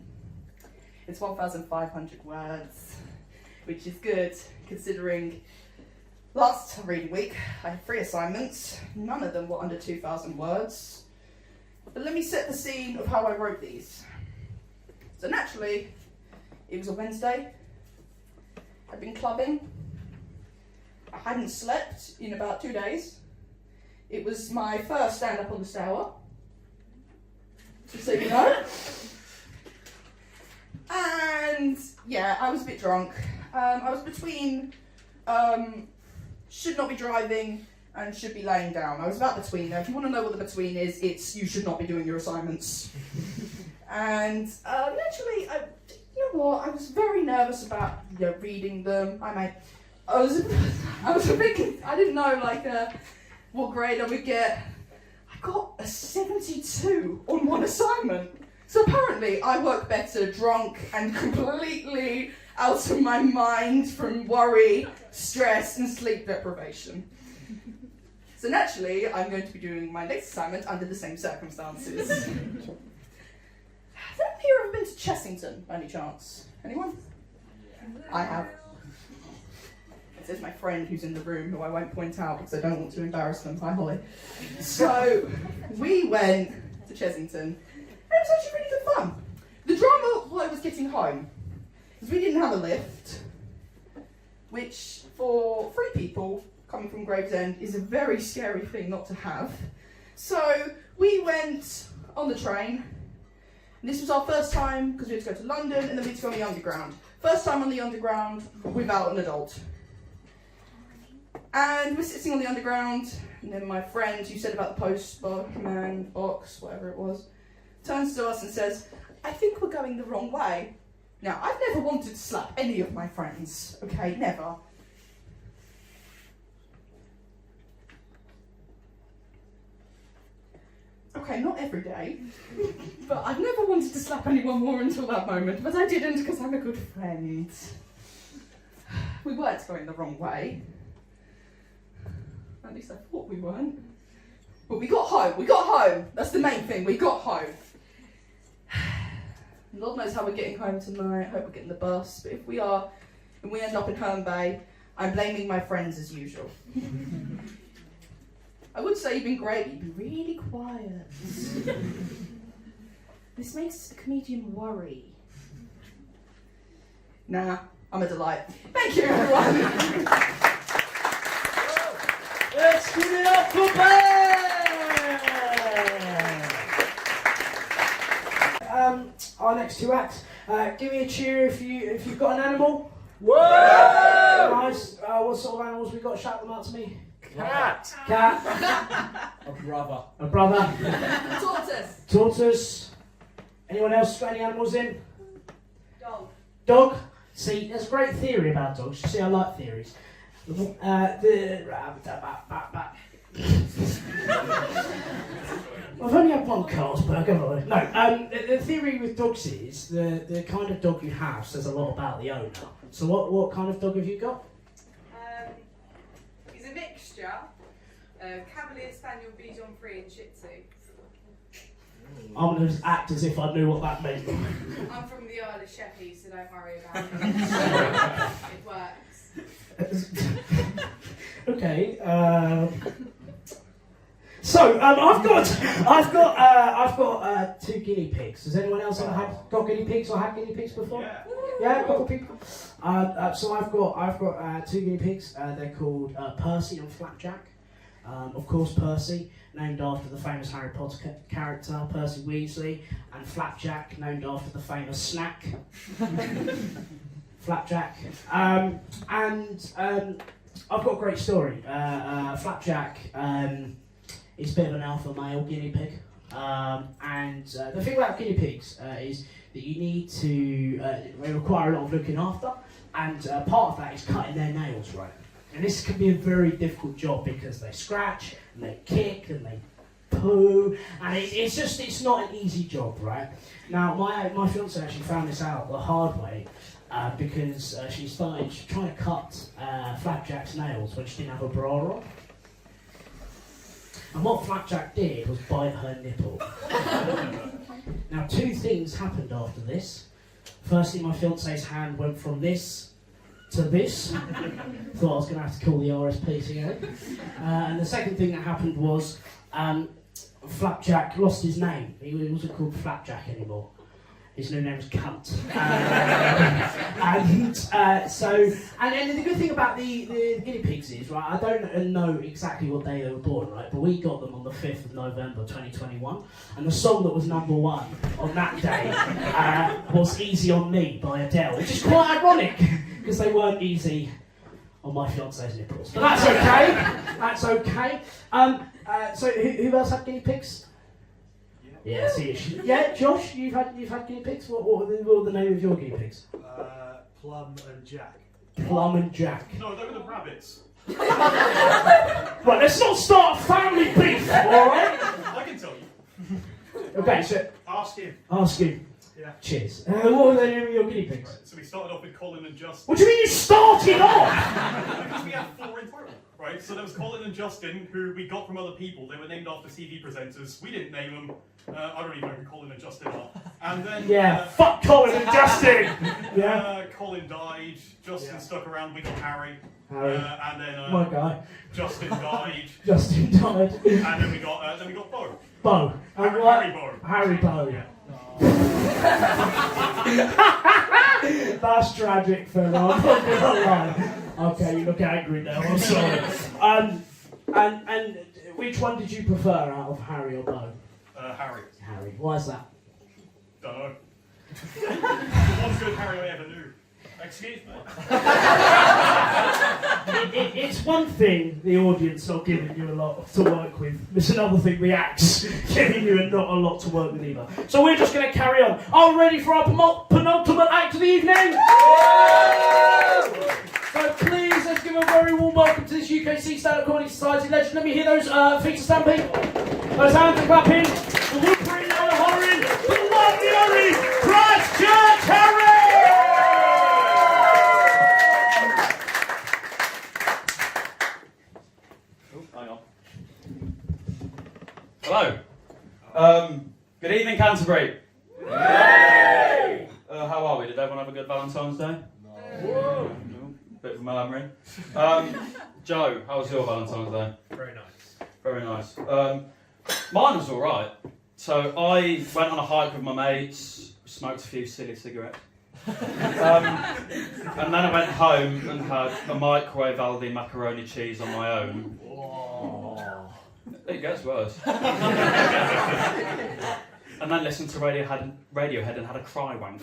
It's 1,500 words, which is good considering last reading week I had 3 assignments. None of them were under 2,000 words. But let me set the scene of how I wrote these. So naturally, it was a Wednesday. I'd been clubbing. I hadn't slept in about 2 days. It was my first stand-up on the Stour. Just so you know. And yeah, I was a bit drunk. I was between should not be driving and should be laying down. I was about between there. If you want to know what the between is, it's you should not be doing your assignments. And naturally, you know what? I was very nervous about reading them. I was a bit. I didn't know what grade I would get. I got a 72 on one assignment. So apparently I work better drunk and completely out of my mind from worry, stress and sleep deprivation. So naturally I'm going to be doing my next assignment under the same circumstances. Has anyone here ever been to Chessington by any chance? Anyone? I have. This is my friend who's in the room, who I won't point out because I don't want to embarrass them. Hi, Holly. So, we went to Chessington, and it was actually really good fun. The drama while I was getting home, because we didn't have a lift, which for 3 people coming from Gravesend is a very scary thing not to have. So, we went on the train, and this was our first time, because we had to go to London, and then we had to go on the Underground. First time on the Underground without an adult. And we're sitting on the Underground, And then my friend who said about the postman box, whatever it was, turns to us and says, I think we're going the wrong way. Now, I've never wanted to slap any of my friends, okay, never. Okay, not every day, but I've never wanted to slap anyone more until that moment, but I didn't because I'm a good friend. We weren't going the wrong way. At least I thought we weren't. But we got home, that's the main thing, we got home. Lord knows how we're getting home tonight, I hope we're getting the bus, but if we are, and we end up in Herne Bay, I'm blaming my friends as usual. I would say you've been great, but you've been really quiet. This makes the comedian worry. Nah, I'm a delight. Thank you, everyone. Let's give it up for Ben! Our next two acts. Give me a cheer if you've got an animal. Whoa! Nice. What sort of animals we got? Shout them out to me. Cat. Cat. A brother. A brother. Tortoise. Tortoise. Anyone else got any animals in? Dog. Dog. See, there's a great theory about dogs. You see, I like theories. I've only had one Carlsberg, haven't I? No, the theory with dogs is the kind of dog you have says a lot about the owner. So what kind of dog have you got? He's a mixture of Cavalier, Spaniel, Bichon Frise and Shih Tzu. I'm going to act as if I knew what that meant. I'm from the Isle of Sheppey, so don't worry about it. It works. Okay. So I've got two guinea pigs. Has anyone else ever got guinea pigs or had guinea pigs before? Yeah, a couple of people. So I've got two guinea pigs. They're called Percy and Flapjack. Of course, Percy, named after the famous Harry Potter character Percy Weasley, and Flapjack, named after the famous snack Flapjack. And I've got a great story. Flapjack is a bit of an alpha male guinea pig. And the thing about guinea pigs is that you need to, they require a lot of looking after, and part of that is cutting their nails right. And this can be a very difficult job because they scratch, and they kick, and they poo, and it's not an easy job, right? Now, my fiancée actually found this out the hard way, because she started trying to cut Flapjack's nails when she didn't have a bra on. And what Flapjack did was bite her nipple. Now, two things happened after this. Firstly, my fiancée's hand went from this to this. Thought I was going to have to call the RSPCA. And the second thing that happened was Flapjack lost his name. He wasn't called Flapjack anymore. His new name was Cunt. And the good thing about the guinea pigs is, right, I don't know exactly what day they were born, right, but we got them on the 5th of November 2021, and the song that was number one on that day was Easy on Me by Adele, which is quite ironic, because they weren't easy on my fiance's nipples. But that's okay, that's okay. So who else had guinea pigs? Yeah, see, yeah, Josh, you've had guinea pigs. What were the name of your guinea pigs? Plum and Jack. Plum and Jack. No, they were the rabbits. Right, let's not start a family beef, all right? I can tell you. Okay, so Ask him. ask you. Yeah. Cheers. What were the name of your guinea pigs? Right, so we started off with Colin and Justin. What do you mean you started off? Because we had 4 in total, right? So there was Colin and Justin, who we got from other people. They were named after TV presenters. We didn't name them. I don't even know who Colin and Justin are. And then fuck Colin and Justin. Colin died. Justin stuck around. We got Harry. Harry. And then My guy. Justin died. Justin died. And then we got Bo. Bo. Harry Bo. Harry Bo. Yeah. That's tragic, Phil. I'm not gonna lie. Okay, you look angry now. I'm sorry. And which one did you prefer out of Harry or Bo? Harry. Harry. Why is that? Don't know. The one good Harry I ever knew. Excuse me. It's one thing the audience not giving you a lot to work with. It's another thing the acts giving you not a lot to work with either. So we're just going to carry on. Are we ready for our penultimate act of the evening? So please, let's give a very warm welcome to this UKC Stand-Up Comedy Society legend. Let me hear those feet to stamping. Those hands are clapping. The whimpering and the hollering. The lovely Harry Christchurch Harry! Hello. Good evening, Canterbury. How are we? Did everyone have a good Valentine's Day? No. Bit of a murmuring. Joe, how was your Valentine's Day? Very nice. Very nice. Mine was alright. So I went on a hike with my mates, smoked a few silly cigarettes. And then I went home and had a microwave Aldi macaroni cheese on my own. It gets worse. And then listened to Radiohead and had a cry wank.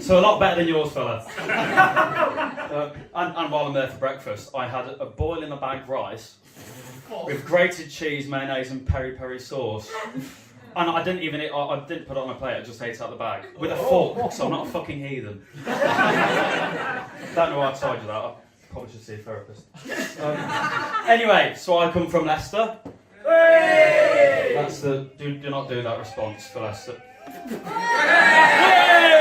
So a lot better than yours, fella. And while I'm there for breakfast, I had a boil in a bag rice with grated cheese, mayonnaise, and peri-peri sauce. And I didn't even I didn't put it on my plate. I just ate it out the bag with a fork. So I'm not a fucking heathen. Don't know why I told you that. I probably should see a therapist. Anyway, so I come from Leicester. Hey! That's the do not do that response for Leicester. Hey!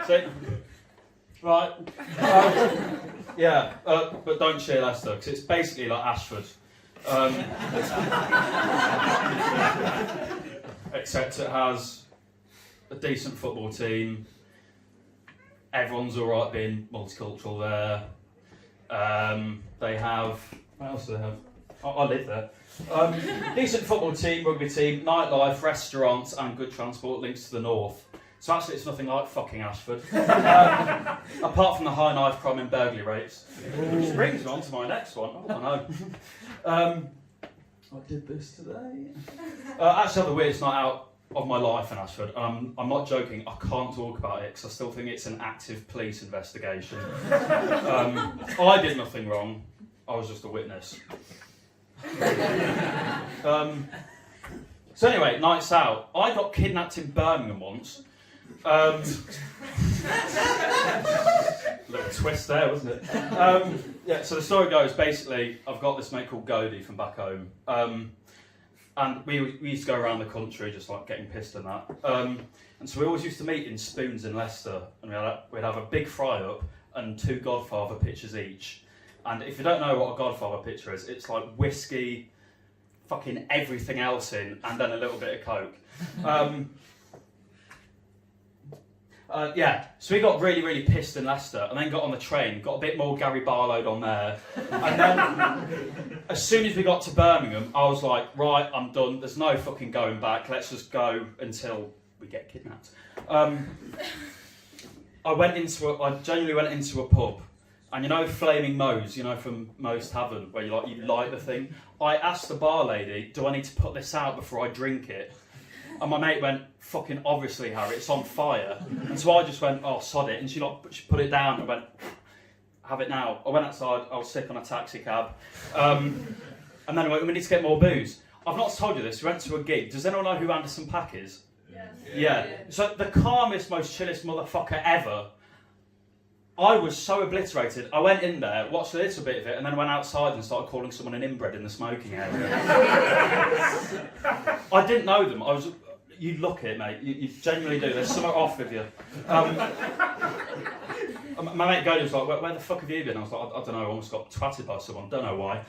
See? Right. Yeah, but don't cheer Leicester because it's basically like Ashford. Except it has a decent football team. Everyone's alright being multicultural there. They have... What else do they have? I live there. Decent football team, rugby team, nightlife, restaurants and good transport links to the north. So actually it's nothing like fucking Ashford. Apart from the high knife crime and burglary rates. Which brings me on to my next one. Oh, I know. I did this today. I actually had the weirdest night out of my life in Ashford. I'm not joking, I can't talk about it because I still think it's an active police investigation. I did nothing wrong, I was just a witness. So anyway, nights out. I got kidnapped in Birmingham once. Little twist there, wasn't it? Yeah, so the story goes, basically, I've got this mate called Godey from back home. And we used to go around the country just like getting pissed and that. And so we always used to meet in Spoons in Leicester. And we'd have a big fry-up and 2 Godfather pictures each. And if you don't know what a Godfather picture is, it's like whiskey, fucking everything else in, and then a little bit of Coke. Yeah, so we got really, really pissed in Leicester and then got on the train, got a bit more Gary Barlow on there. And then, as soon as we got to Birmingham, I was like, right, I'm done. There's no fucking going back. Let's just go until we get kidnapped. I genuinely went into a pub. And you know Flaming Moe's, you know from Moe's Tavern, where you light the thing? I asked the bar lady, do I need to put this out before I drink it? And my mate went, fucking obviously, Harry, it's on fire. And so I just went, oh, sod it. And she put it down and went, have it now. I went outside, I was sick on a taxi cab. And then I went, we need to get more booze. I've not told you this, we went to a gig. Does anyone know who Anderson .Paak is? Yeah. So the calmest, most chillest motherfucker ever. I was so obliterated. I went in there, watched a little bit of it, and then went outside and started calling someone an inbred in the smoking area. I didn't know them. You look it, mate. You genuinely do. There's something off with you. My mate Godey was like, where the fuck have you been? I was like, I don't know. I almost got twatted by someone. Don't know why.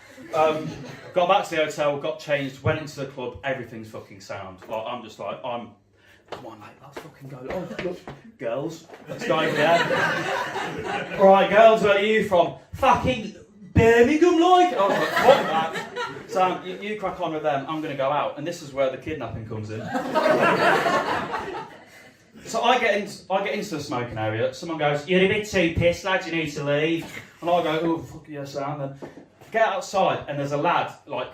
Got back to the hotel, got changed, went into the club. Everything's fucking sound. Like I'm just like come on, mate, let's fucking go. Oh, look, girls, let's go over there. Alright, girls, where are you from? Fucking Birmingham, like? I was like, fuck that. Sam, you crack on with them, I'm going to go out. And this is where the kidnapping comes in. So I get into the smoking area, someone goes, you're a bit too pissed, lad, you need to leave. And I go, oh, fuck yeah, Sam, then. Get outside, and there's a lad, like,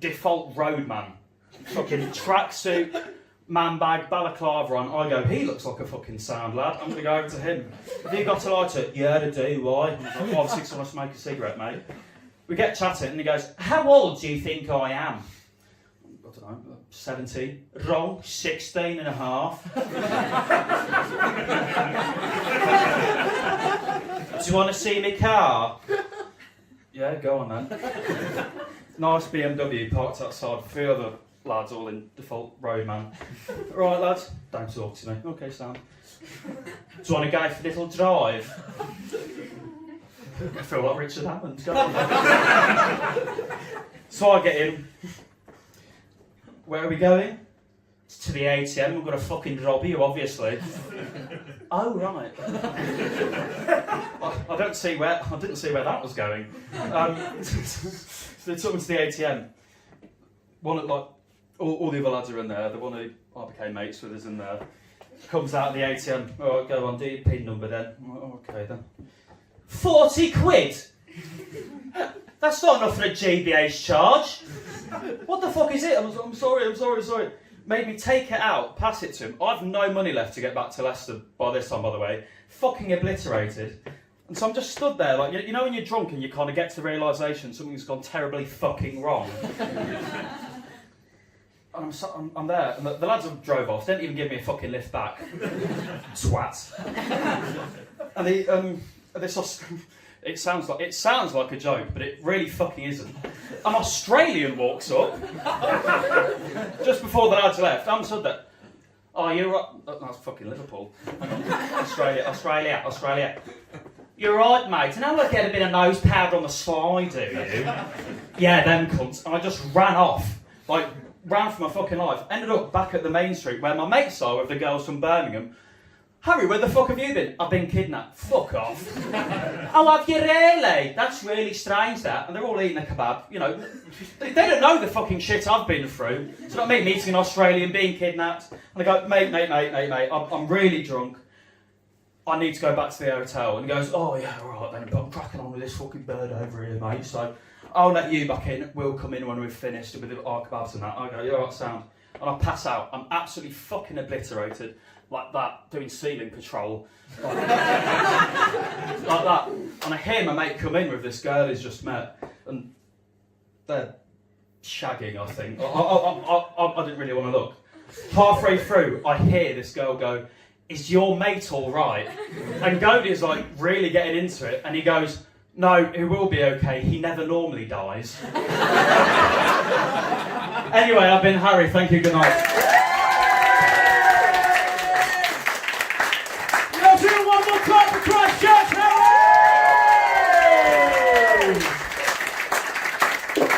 default roadman. Fucking tracksuit, man bag, balaclava on. I go, he looks like a fucking sound lad. I'm going to go over to him. Have you got a lighter? Yeah, I do. Why? I'm like, well, obviously, 'cause I want to smoke a cigarette, mate. We get chatting, and he goes, how old do you think I am? I don't know, 17. Wrong, 16 and a half. Do you want to see my car? Yeah, go on then. Nice BMW parked outside, 3 other lads all in default road, man. Right, lads, don't talk to me. Okay, Sam. Do you want to go for a little drive? I feel like Richard Hammond. Go on. So I get in. Where are we going? To the ATM. We've got to fucking rob you, obviously. Oh right. I didn't see where that was going. So they took me to the ATM. One of all the other lads are in there. The one who I became mates with is in there. Comes out of the ATM. All right, go on, do your PIN number then. Oh, okay then. 40 quid. That's not enough for a GBH charge. What the fuck is it? I'm sorry. Made me take it out, pass it to him. I've no money left to get back to Leicester by this time, by the way. Fucking obliterated. And so I'm just stood there, like, you know when you're drunk and you kind of get to the realisation something's gone terribly fucking wrong? And I'm there, and the lads have drove off, didn't even give me a fucking lift back. Twats. And it sounds like a joke, but it really fucking isn't. An Australian walks up just before the lads left. I'm stood there. Oh, you're right. Oh, that's fucking Liverpool. Australia. You're right, mate. And I get a bit of nose powder on the side, do you? Yeah, them cunts. And I just ran off. Like, ran for my fucking life. Ended up back at the main street where my mates are with the girls from Birmingham. Harry, where the fuck have you been? I've been kidnapped. Fuck off. Oh, have you really? That's really strange, that. And they're all eating a kebab. You know, they don't know the fucking shit I've been through. It's not me meeting an Australian, being kidnapped. And I go, mate, I'm really drunk. I need to go back to the hotel. And he goes, oh yeah, all right then, but I'm cracking on with this fucking bird over here, mate. So I'll let you back in. We'll come in when we've finished with our kebabs and that. I go, you're right, sound. And I pass out. I'm absolutely fucking obliterated. Like that, doing ceiling patrol. Like that. And I hear my mate come in with this girl he's just met. And they're shagging, I think. I didn't really want to look. Halfway through, I hear this girl go, is your mate all right? And Godey's like really getting into it. And he goes, no, he will be okay. He never normally dies. Anyway, I've been Harry. Thank you. Good night.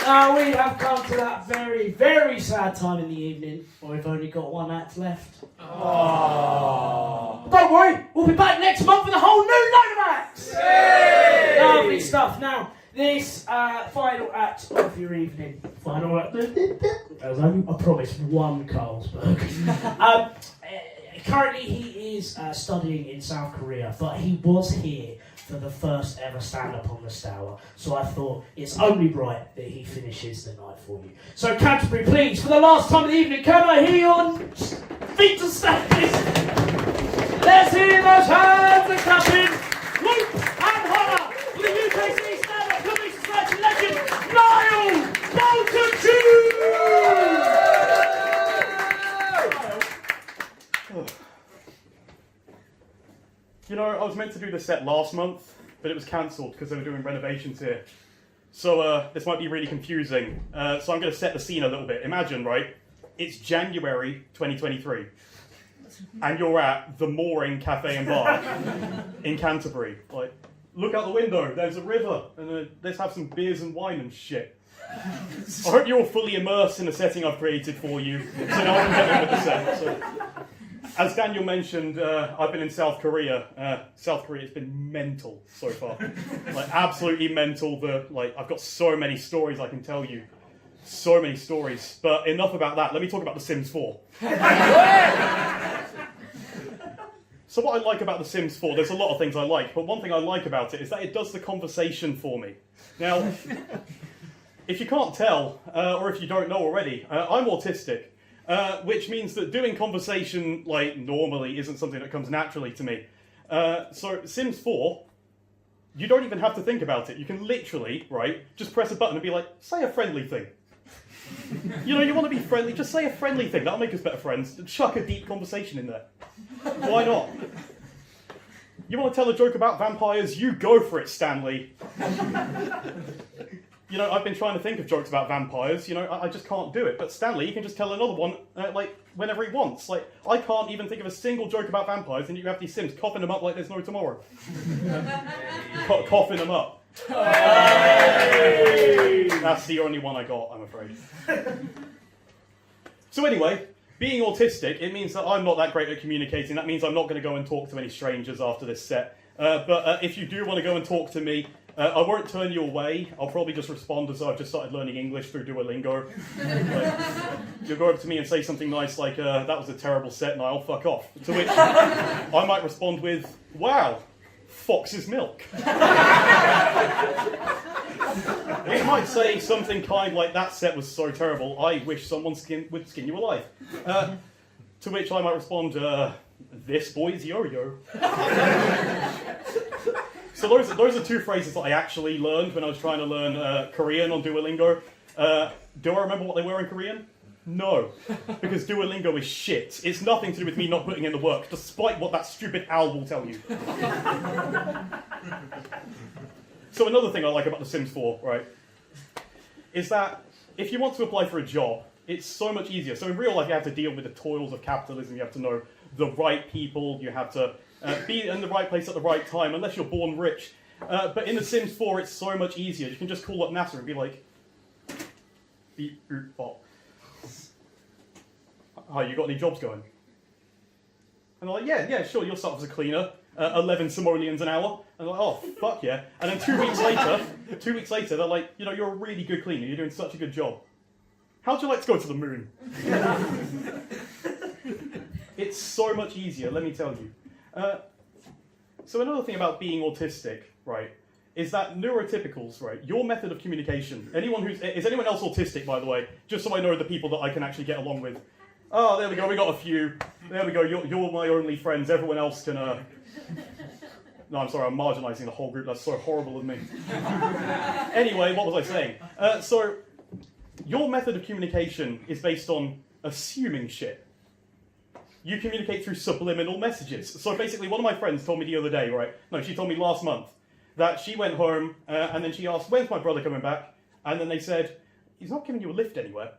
Now we have come to that very, very sad time in the evening where we've only got one act left. Aww. Don't worry, we'll be back next month with a whole new load of acts! Yay! Lovely stuff. Now, this final act of your evening, final act, there's only, I promise, one Carlsberg. Currently he is studying in South Korea, but he was here for the first ever stand-up on the Stour. So I thought it's only right that he finishes the night for you. So Canterbury, please, for the last time of the evening, can I hear your feet to stand, please? Let's hear those hands and clapping. Whoop and holler for the UKC stand-up comedy society legend, Niall Bolton-Chew! You know, I was meant to do the set last month, but it was cancelled because they were doing renovations here. So this might be really confusing. So I'm going to set the scene a little bit. Imagine, right? It's January 2023. And you're at the Mooring Cafe and Bar in Canterbury. Like, look out the window, there's a river, and let's have some beers and wine and shit. I hope you're all fully immersed in the setting I've created for you, so now I can get on with the set. So, as Daniel mentioned, I've been in South Korea. South Korea's been mental so far. Like, absolutely mental. I've got so many stories I can tell you. So many stories. But enough about that. Let me talk about The Sims 4. So what I like about The Sims 4, there's a lot of things I like, but one thing I like about it is that it does the conversation for me. Now, if you can't tell, or if you don't know already, I'm autistic. which means that doing conversation like normally isn't something that comes naturally to me. So Sims 4, you don't even have to think about it. You can literally, right, just press a button and be like, say a friendly thing. You know, you want to be friendly, just say a friendly thing. That'll make us better friends. Chuck a deep conversation in there. Why not? You want to tell a joke about vampires? You go for it, Stanley. You know, I've been trying to think of jokes about vampires. You know, I just can't do it. But Stanley, you can just tell another one, like, whenever he wants. Like, I can't even think of a single joke about vampires, and you have these Sims coughing them up like there's no tomorrow. Coughing them up. Hey! That's the only one I got, I'm afraid. So anyway, being autistic, it means that I'm not that great at communicating. That means I'm not going to go and talk to any strangers after this set. But if you do want to go and talk to me, I won't turn you away. I'll probably just respond as though I've just started learning English through Duolingo. You'll go up to me and say something nice like, that was a terrible set, Niall, fuck off. To which I might respond with, wow, fox's milk. It might say something kind like, that set was so terrible, I wish someone would skin you alive. To which I might respond, this boy's yo-yo. So those are two phrases that I actually learned when I was trying to learn Korean on Duolingo. Do I remember what they were in Korean? No, because Duolingo is shit. It's nothing to do with me not putting in the work, despite what that stupid owl will tell you. So another thing I like about The Sims 4, right, is that if you want to apply for a job, it's so much easier. So in real life, you have to deal with the toils of capitalism. You have to know the right people. You have to be in the right place at the right time, unless you're born rich. But in The Sims 4, it's so much easier. You can just call up NASA and be like, beep, boop, bop. Hi, you got any jobs going? And they're like, yeah, sure, you'll start off as a cleaner, 11 simoleons an hour. And they're like, oh, fuck yeah. And then 2 weeks later, they're like, you know, you're a really good cleaner, you're doing such a good job. How'd you like to go to the moon? It's so much easier, let me tell you. So another thing about being autistic, right, is that neurotypicals, right, your method of communication, is anyone else autistic, by the way? Just so I know the people that I can actually get along with. Oh, there we go, we got a few. There we go, you're my only friends, everyone else can, No, I'm sorry, I'm marginalising the whole group, that's so horrible of me. Anyway, what was I saying? So, your method of communication is based on assuming shit. You communicate through subliminal messages. So basically, one of my friends told me the other day, right? No, she told me last month, that she went home, and then she asked, when's my brother coming back? And then they said, he's not giving you a lift anywhere.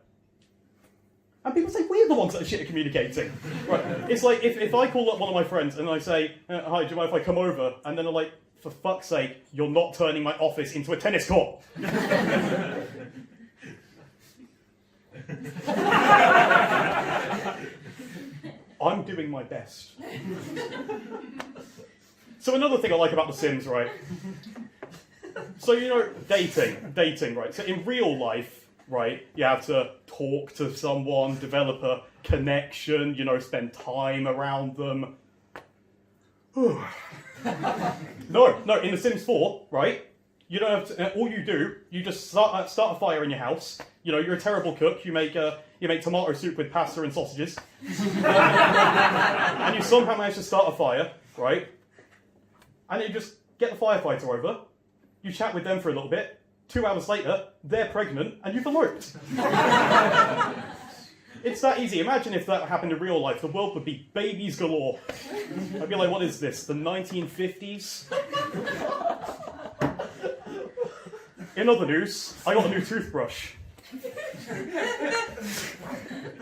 And people say, we're the ones that are shit at communicating. Right? It's like, if I call up one of my friends and I say, hi, do you mind if I come over? And then they're like, for fuck's sake, you're not turning my office into a tennis court. I'm doing my best. So another thing I like about The Sims, right? So, you know, dating, right? So in real life, right, you have to talk to someone, develop a connection, you know, spend time around them. No, in The Sims 4, right, you don't have to, all you do, you just start a fire in your house. You know, you're a terrible cook, you make tomato soup with pasta and sausages. And you somehow manage to start a fire, right? And you just get the firefighter over, you chat with them for a little bit, 2 hours later, they're pregnant, and you've eloped. It's that easy. Imagine if that happened in real life. The world would be babies galore. I'd be like, what is this, the 1950s? In other news, I got a new toothbrush.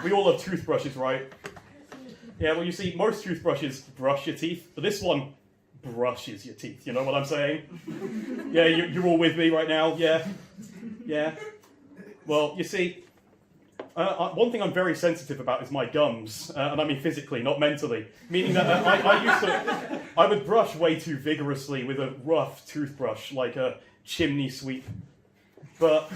We all have toothbrushes, right? Yeah, well, you see, most toothbrushes brush your teeth, but this one brushes your teeth, you know what I'm saying? Yeah, you're all with me right now, yeah. Well, you see, one thing I'm very sensitive about is my gums, and I mean physically, not mentally. Meaning that I would brush way too vigorously with a rough toothbrush, like a chimney sweep. But,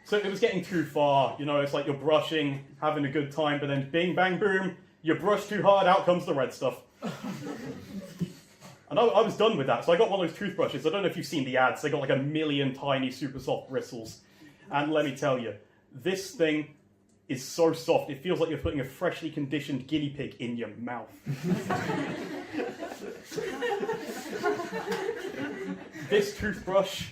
so it was getting too far, you know, it's like you're brushing, having a good time, but then bing, bang, boom, you brush too hard, out comes the red stuff. And I was done with that, so I got one of those toothbrushes. I don't know if you've seen the ads, they got like 1 million tiny super soft bristles. And let me tell you, this thing is so soft, it feels like you're putting a freshly conditioned guinea pig in your mouth. This toothbrush,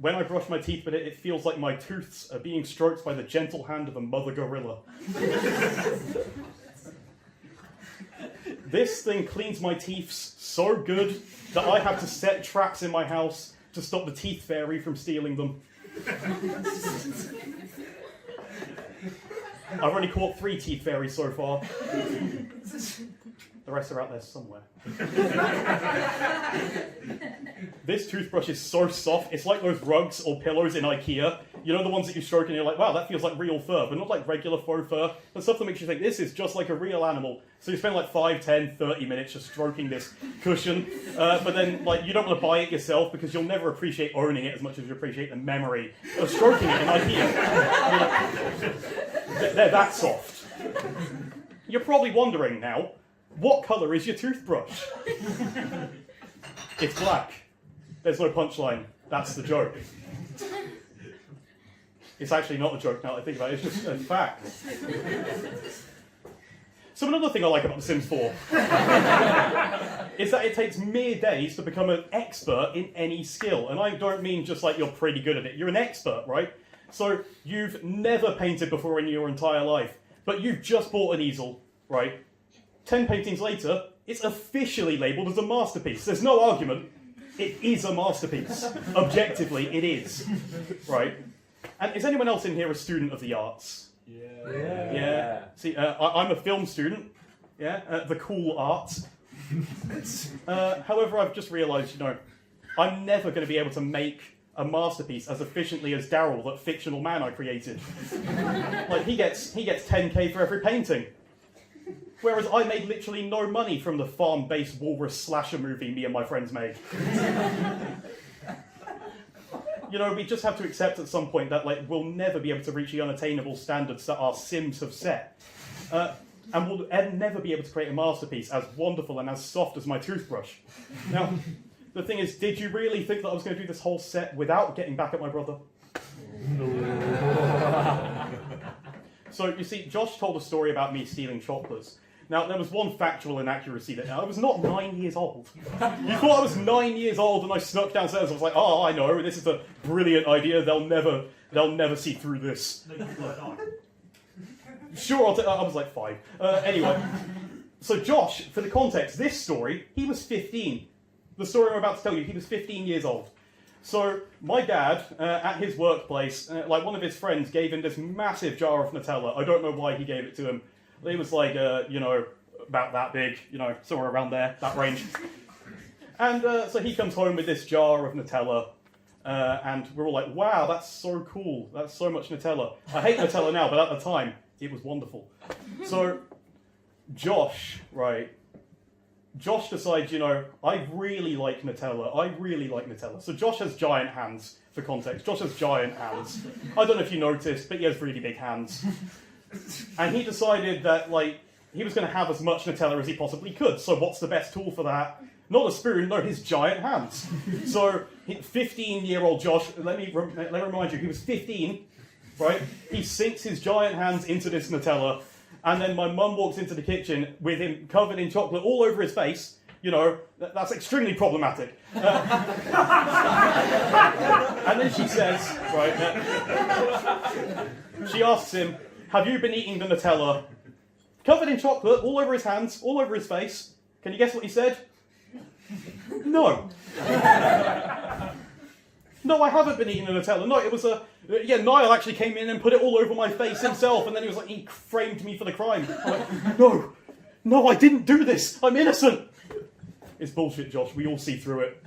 when I brush my teeth with it, it feels like my tooths are being stroked by the gentle hand of a mother gorilla. This thing cleans my teeth so good that I have to set traps in my house to stop the teeth fairy from stealing them. I've only caught 3 teeth fairies so far. The rest are out there somewhere. This toothbrush is so soft, it's like those rugs or pillows in IKEA. You know the ones that you stroke and you're like, wow, that feels like real fur, but not like regular faux fur. The stuff that makes you think, this is just like a real animal. So you spend like 5, 10, 30 minutes just stroking this cushion, but then like you don't want to buy it yourself because you'll never appreciate owning it as much as you appreciate the memory of stroking it in IKEA. They're that soft. You're probably wondering now, what colour is your toothbrush? It's black. There's no punchline. That's the joke. It's actually not a joke now that I think about it. It's just a fact. So another thing I like about The Sims 4 is that it takes mere days to become an expert in any skill. And I don't mean just like you're pretty good at it. You're an expert, right? So you've never painted before in your entire life, but you've just bought an easel, right? 10 paintings later, it's officially labelled as a masterpiece. There's no argument. It is a masterpiece. Objectively, it is. Right? And is anyone else in here a student of the arts? Yeah. See, I'm a film student. Yeah. The cool arts. However, I've just realised, you know, I'm never going to be able to make a masterpiece as efficiently as Daryl, that fictional man I created. Like, he gets 10k for every painting. Whereas I made literally no money from the farm-based walrus slasher movie me and my friends made. You know, we just have to accept at some point that like we'll never be able to reach the unattainable standards that our Sims have set. And we'll never be able to create a masterpiece as wonderful and as soft as my toothbrush. Now, the thing is, did you really think that I was going to do this whole set without getting back at my brother? No. So, you see, Josh told a story about me stealing chocolates. Now, there was one factual inaccuracy there. I was not 9 years old. You thought I was 9 years old and I snuck downstairs. I was like, oh, I know, this is a brilliant idea. They'll never see through this. Sure, I was like 5. Anyway, so Josh, for the context, this story, he was 15. The story I'm about to tell you, he was 15 years old. So my dad, at his workplace, like one of his friends gave him this massive jar of Nutella. I don't know why he gave it to him. It was like, you know, about that big, you know, somewhere around there, that range. And so he comes home with this jar of Nutella, and we're all like, wow, that's so cool. That's so much Nutella. I hate Nutella now, but at the time, it was wonderful. So Josh, right, Josh decides, you know, I really like Nutella. I really like Nutella. So Josh has giant hands, for context. Josh has giant hands. I don't know if you noticed, but he has really big hands. And he decided that, like, he was going to have as much Nutella as he possibly could. So what's the best tool for that? Not a spoon, no, his giant hands. So 15-year-old Josh, let me remind you, he was 15, right? He sinks his giant hands into this Nutella, and then my mum walks into the kitchen with him covered in chocolate all over his face. You know, that's extremely problematic. And then she says, right, she asks him, have you been eating the Nutella? Covered in chocolate, all over his hands, all over his face. Can you guess what he said? No. No, I haven't been eating the Nutella. No, it was Niall actually came in and put it all over my face himself, and then he was like, he framed me for the crime. I'm like, no, I didn't do this. I'm innocent. It's bullshit, Josh. We all see through it.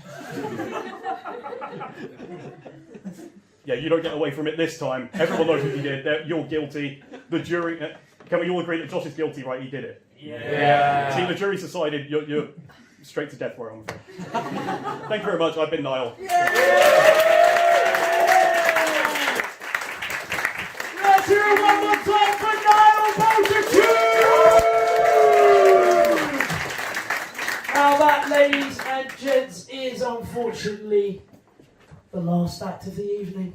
Yeah, you don't get away from it this time. Everyone knows what you did. You're guilty. The jury... can we all agree that Josh is guilty, right? He did it. Yeah. See, the jury's decided you're straight to death row, I'm afraid. Thank you very much. I've been Niall. Let's hear it one more time for Niall Multitude! Now that, ladies and gents, is unfortunately the last act of the evening.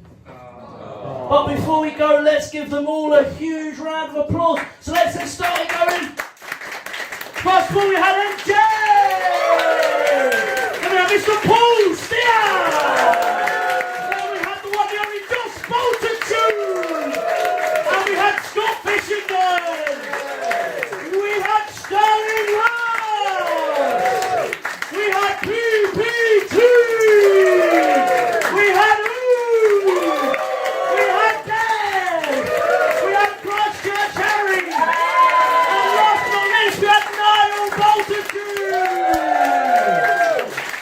But before we go, let's give them all a huge round of applause. So let's get started going. First of all, we had MJ! Then we had Mr. Paul Stour! Then we had the one and only Josh Bolton! And we had Scott Fishington! We had Sterling Ross! We had PPT! We had Ooh! We had Dad! We had Christchurch Herring! And last but not least, we had Niall Bolton!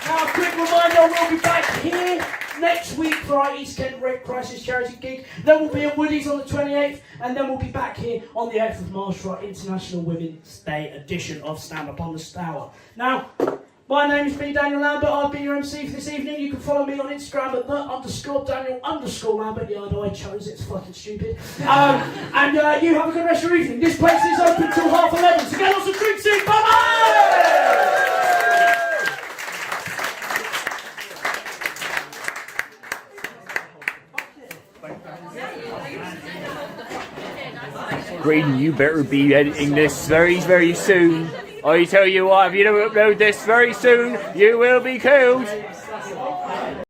Now, a quick reminder, we'll be back here next week for our East Kent Red Crisis charity gig. Then we'll be at Woody's on the 28th, and then we'll be back here on the 8th of March for our International Women's Day edition of Stand Up on the Stour. Now, my name has been Daniel Lambert. I've been your MC for this evening. You can follow me on Instagram at _Daniel_Lambert. Yeah, I know I chose it. It's fucking stupid. And you have a good rest of your evening. This place is open till 11:30. So get lots of drinks in. Bye-bye! Graydon, you better be editing this very, very soon. I tell you what, if you don't upload this very soon, you will be killed.